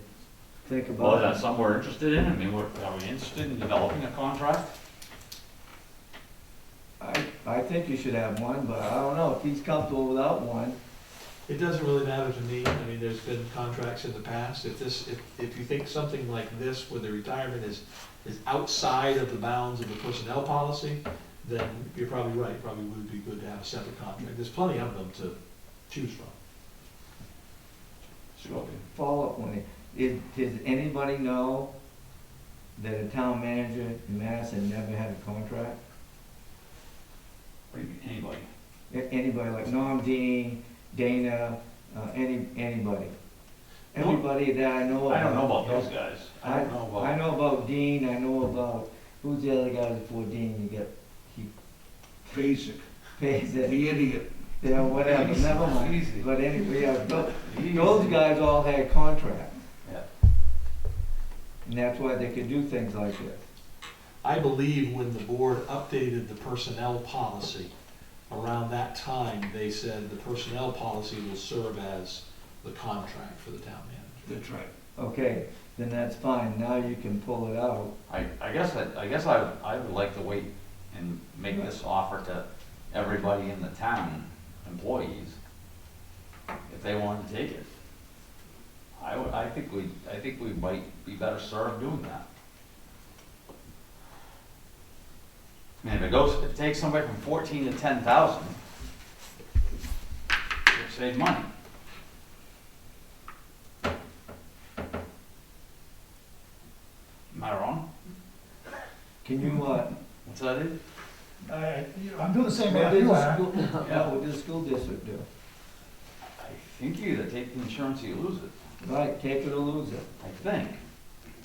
think about. Well, is that something we're interested in? I mean, are we interested in developing a contract? I think you should have one, but I don't know, if he's comfortable without one. It doesn't really matter to me. I mean, there's been contracts in the past. If you think something like this, where the retirement is outside of the bounds of the personnel policy, then you're probably right. It probably would be good to have a separate contract. There's plenty of them to choose from. Sure. Follow-up one, does anybody know that a town manager in Madison never had a contract? What do you mean, anybody? Anybody, like Norm Dean, Dana, anybody? Everybody that I know about. I don't know about those guys. I don't know I about, know about Dean, I know about, who's the other guy before Dean, he Basic. pays it, The idiot. yeah, whatever, Easy, never mind. easy. But anyway, yeah, those guys all had contracts. yeah. And that's why they could do things like this. I believe when the board updated the personnel policy, around that time, they said the personnel policy will serve as the contract for the town manager. That's right. Okay, then that's fine, now you can pull it out. I guess I would like to wait and make this offer to everybody in the town, employees, if they want to take it. I think we might be better served doing that. I mean, if it takes somebody from 14 to 10,000, we'll save money. Am I wrong? Can you, What's that is? I'm doing the same what math does you the are. school, what does the school district do? I think you either take the insurance or you lose it. Right, take it or lose it. I think.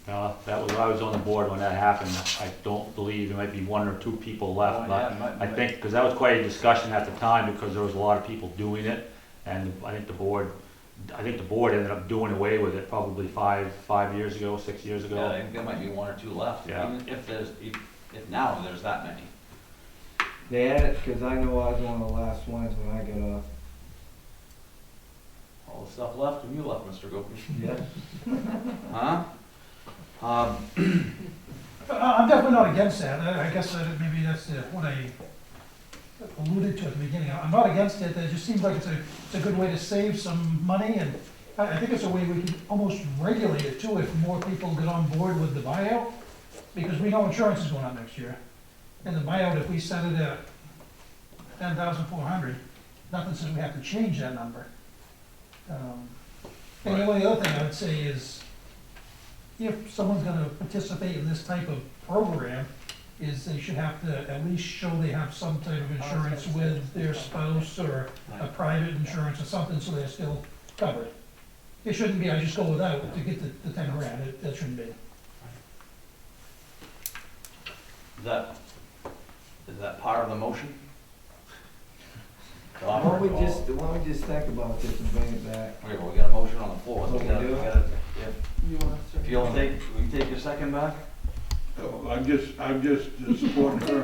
That was, I was on the board when that happened. I don't believe, there might be one or two people left, but I think, because that was quite a discussion at the time, because there was a lot of people doing it, and I think the board ended up doing away with it probably 5 years ago, 6 years ago. Yeah, I think there might be one or two left. Yeah. Even if now there's that many. They had it, cause I know I was one of the last ones when I got off. All the stuff left when you left, Mr. Gopi. Yeah. Huh? I'm definitely not against that. I guess maybe that's what I alluded to at the beginning. I'm not against it. It just seems like it's a good way to save some money, and I think it's a way we can almost regulate it too if more people get on board with the buyout, because we know insurance is going up next year. And the buyout, if we set it at 10,400, nothing says we have to change that number. And the only other thing I would say is, if someone's gonna participate in this type of program, is they should have to at least show they have some type of insurance with their spouse, or a private insurance or something, so they're still covered. It shouldn't be, I just go without to get the 10 grand, that shouldn't be. Is that part of the motion? Why don't we just think about this and bring it back? Okay, well, we got a motion on the floor, so Oh, we we gotta, do? You want us to? if you'll take, will you take your second back? I'm just supporting her.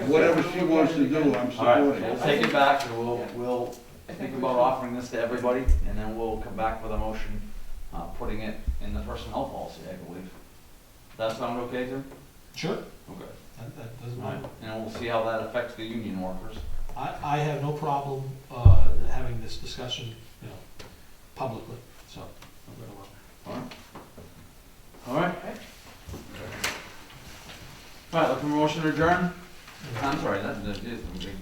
Whatever she wants to do, I'm All right, supporting. we'll take it back, and we'll think about offering this to everybody, and then we'll come back with a motion, putting it in the personnel policy, I believe. Does that sound okay, Tim? Sure. Okay. That doesn't All right, matter. and we'll see how that affects the union workers. I have no problem, having this discussion, publicly, so. All right. All right. All right, looking for motion to adjourn? I'm sorry, they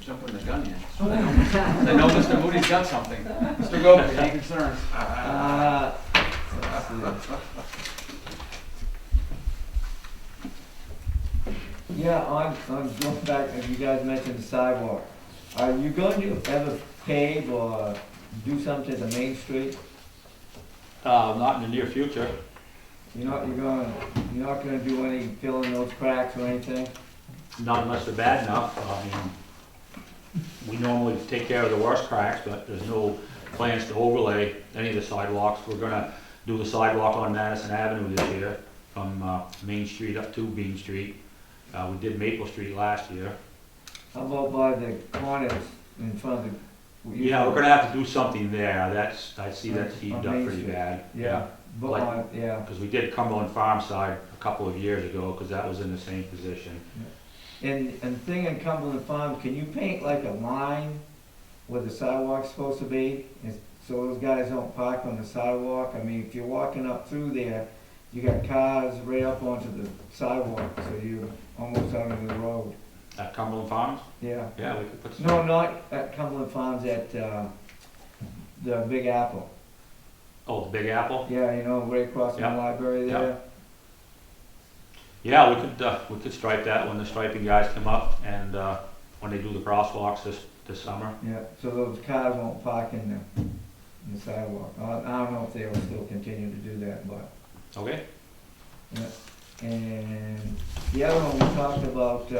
jumping the gun here. I know Mr. Moody's got something. Mr. Gopi, any concerns? Let's see. Yeah, I'm going back, and you guys mentioned the sidewalk. Are you going to ever pave or do something to Main Street? Not in the near future. You're not gonna do any filling those cracks or anything? Not unless they're bad enough. I mean, we normally take care of the worst cracks, but there's no plans to overlay any of the sidewalks. We're gonna do the sidewalk on Madison Avenue this year, from Main Street up to Bean Street. We did Maple Street last year. How about by the corners in front of the? Yeah, we're gonna have to do something there. I see that's heaved On up Main pretty Street. bad. Yeah, but Like- yeah. Because we did Cumberland Farmside a couple of years ago, because that was in the same position. And thing in Cumberland Farms, can you paint like a line where the sidewalk's supposed to be? So those guys don't park on the sidewalk? I mean, if you're walking up through there, you got cars right up onto the sidewalk, so you're almost out of the road. At Cumberland Farms? Yeah. Yeah, we could put some. No, not at Cumberland Farms, at the Big Apple. Oh, the Big Apple? Yeah, right across from the Yeah. library there. Yeah, we could stripe that when the striping guys come up, and when they do the crosswalks this summer. Yeah, so those cars won't park in the sidewalk. I don't know if they'll still continue to do that, but. Okay? And the other one, we talked about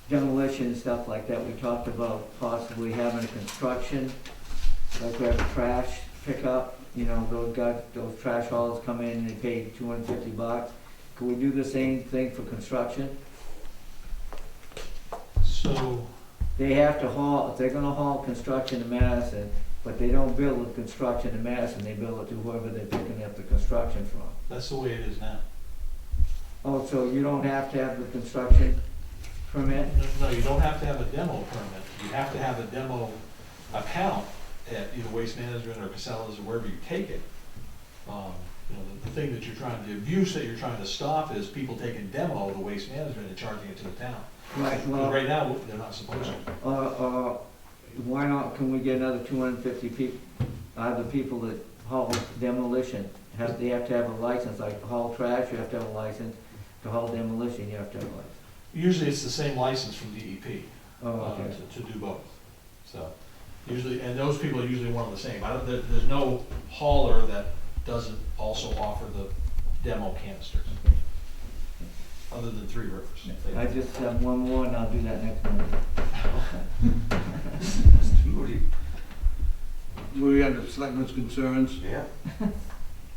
demolition and stuff like that. We talked about possibly having a construction, like we have a trash pickup you know, those trash haulers come in and they pay $250. Can we do the same thing for construction? So, They have to haul, if they're gonna haul construction to Madison, but they don't bill the construction to Madison, they bill it to whoever they're picking up the construction from. that's the way it is now. Oh, so you don't have to have the construction permit? No, you don't have to have a demo permit. You have to have a demo account at either Waste Management or Casella's or wherever you take it. You know, the thing that you're trying, the abuse that you're trying to stop is people taking demo to Waste Management and charging it to the town. Right, Because well, right now, they're not supposed to. why not, can we get another 250 people, either people that haul demolition? They have to have a license, like to haul trash, you have to have a license, to haul demolition, you have to have a license. Usually it's the same license from DEP. Oh, okay. To do both. So, usually, and those people are usually one and the same. There's no hauler that doesn't also offer the demo canisters, other than Three Rivers. I just have one more and I'll do that next month. Mr. Moody. We have the selectmen's concerns. Yeah.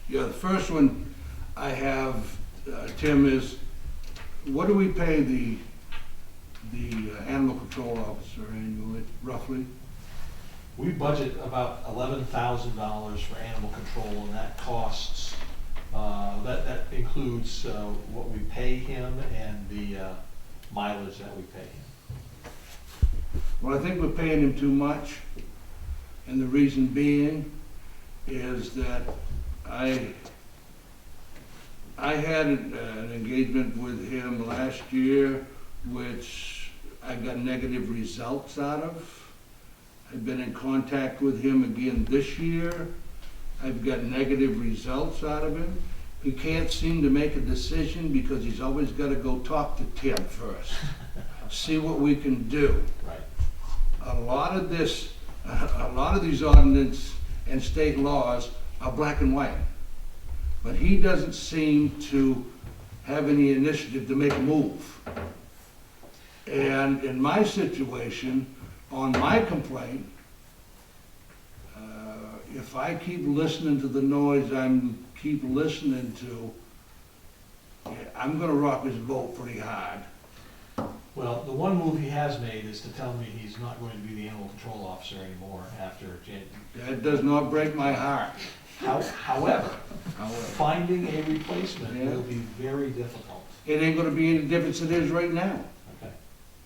Yeah, the first one I have, Tim, is what do we pay the animal control officer annually, roughly? We budget about $11,000 for animal control, and that costs, that includes what we pay him and the mileage that we pay him. Well, I think we're paying him too much, and the reason being is that I had an engagement with him last year, which I got negative results out of. I've been in contact with him again this year. I've got negative results out of him. He can't seem to make a decision because he's always got to go talk to Tim first, see what we can do. Right. A lot of these ordinances and state laws are black and white. But he doesn't seem to have any initiative to make a move. And in my situation, on my complaint, if I keep listening to the noise keep listening to, I'm gonna rock his boat pretty hard. Well, the one move he has made is to tell me he's not going to be the animal control officer anymore after January. That does not break my heart. However, However, finding a replacement Yeah. will be very difficult. it ain't gonna be any difference it is right now, Okay,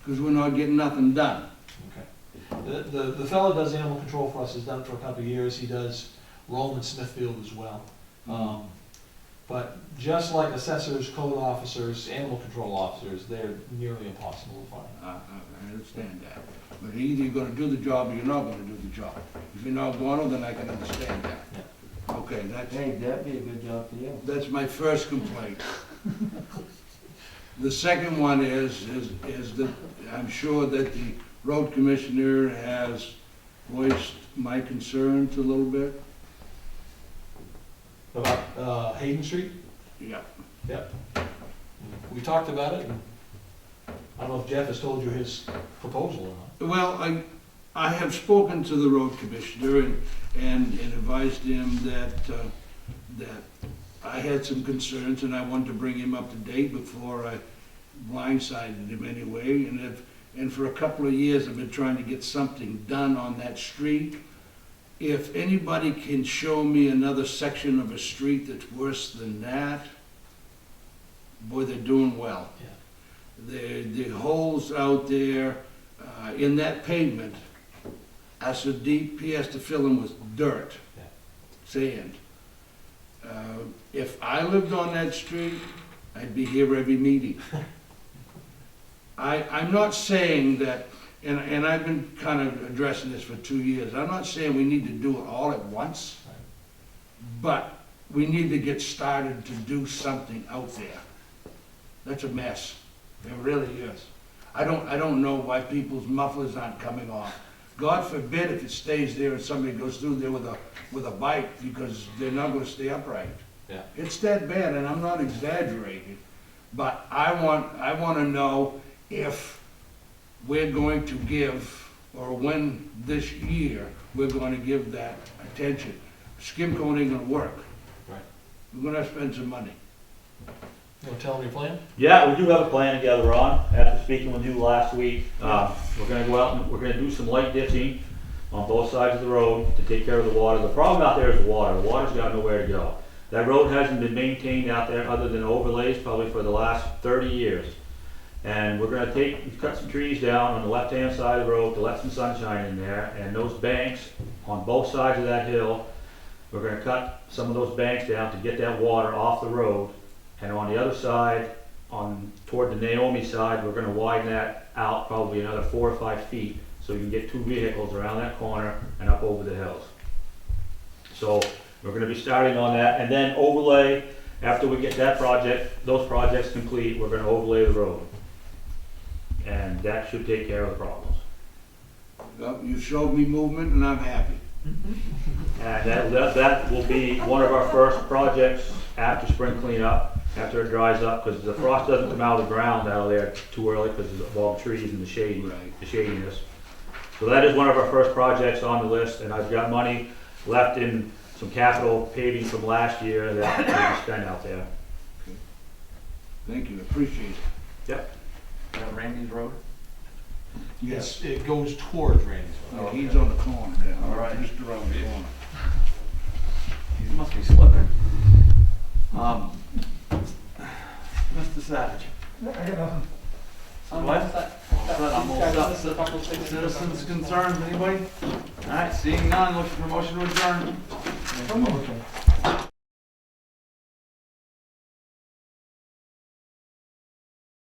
because we're not getting nothing done. okay. The fellow that does animal control for us has done it for a couple of years. He does Rome and Smithfield as well. But just like assessors, code officers, animal control officers, they're nearly impossible to find. I understand that. But either you're gonna do the job or you're not gonna do the job. If you're not gonna, then I can understand that. Okay, Hey, that'd be a good job for you. that's my first complaint. The second one is that I'm sure that the road commissioner has voiced my concerns a little bit. About Hayden Street? Yeah. Yep. We talked about it, and I don't know if Jeff has told you his proposal or not. Well, I have spoken to the road commissioner and advised him that I had some concerns and I wanted to bring him up to date before I blindsided him anyway. And for a couple of years, I've been trying to get something done on that street. If anybody can show me another section of a street that's worse than that, boy, they're doing well. The holes out there in that pavement are so deep, he has to fill them with dirt, sand. If I lived on that street, I'd be here every meeting. I'm not saying that, and I've been kind of addressing this for 2 years, I'm not saying we need to do it all at once, but we need to get started to do something out there. That's a mess. It really is. I don't know why people's mufflers aren't coming off. God forbid if it stays there and somebody goes through there with a bike, because they're not gonna stay upright. Yeah. It's that bad, and I'm not exaggerating, but I wanna know if we're going to give, or when this year, we're going to give that attention. skim coat ain't gonna work. Right. We're gonna have to spend some money. You wanna tell them your plan? Yeah, we do have a plan together, Ron, after speaking with you last week. We're gonna go out and we're gonna do some light ditching on both sides of the road to take care of the water. The problem out there is the water. The water's got nowhere to go. That road hasn't been maintained out there other than overlays probably for the last 30 years. And we're gonna cut some trees down on the left-hand side of the road to let some sunshine in there. And those banks on both sides of that hill, we're gonna cut some of those banks down to get that water off the road. And on the other side, toward the Naomi side, we're gonna widen that out probably another 4 or 5 feet so you can get 2 vehicles around that corner and up over the hills. So we're gonna be starting on that, and then overlay, after we get those projects complete, we're gonna overlay the road. And that should take care of the problems. Well, you showed me movement and I'm happy. And that will be one of our first projects after spring cleanup, after it dries up, because the frost doesn't come out of the ground out of there too early because of all the trees and the shadiness. So that is one of our first projects on the list, and I've got money left in some capital paving from last year that we can spend out there. Thank you, appreciate it. Yep. Randy's Road? Yes. It goes towards Randy's. Yeah, he's on the corner there. All right. Just around the corner. He must be slipping. Mr. Savage? I got nothing. What? I'm all set. Citizens concerns, anybody? All right, seeing none, looking for motion to adjourn. Some motion.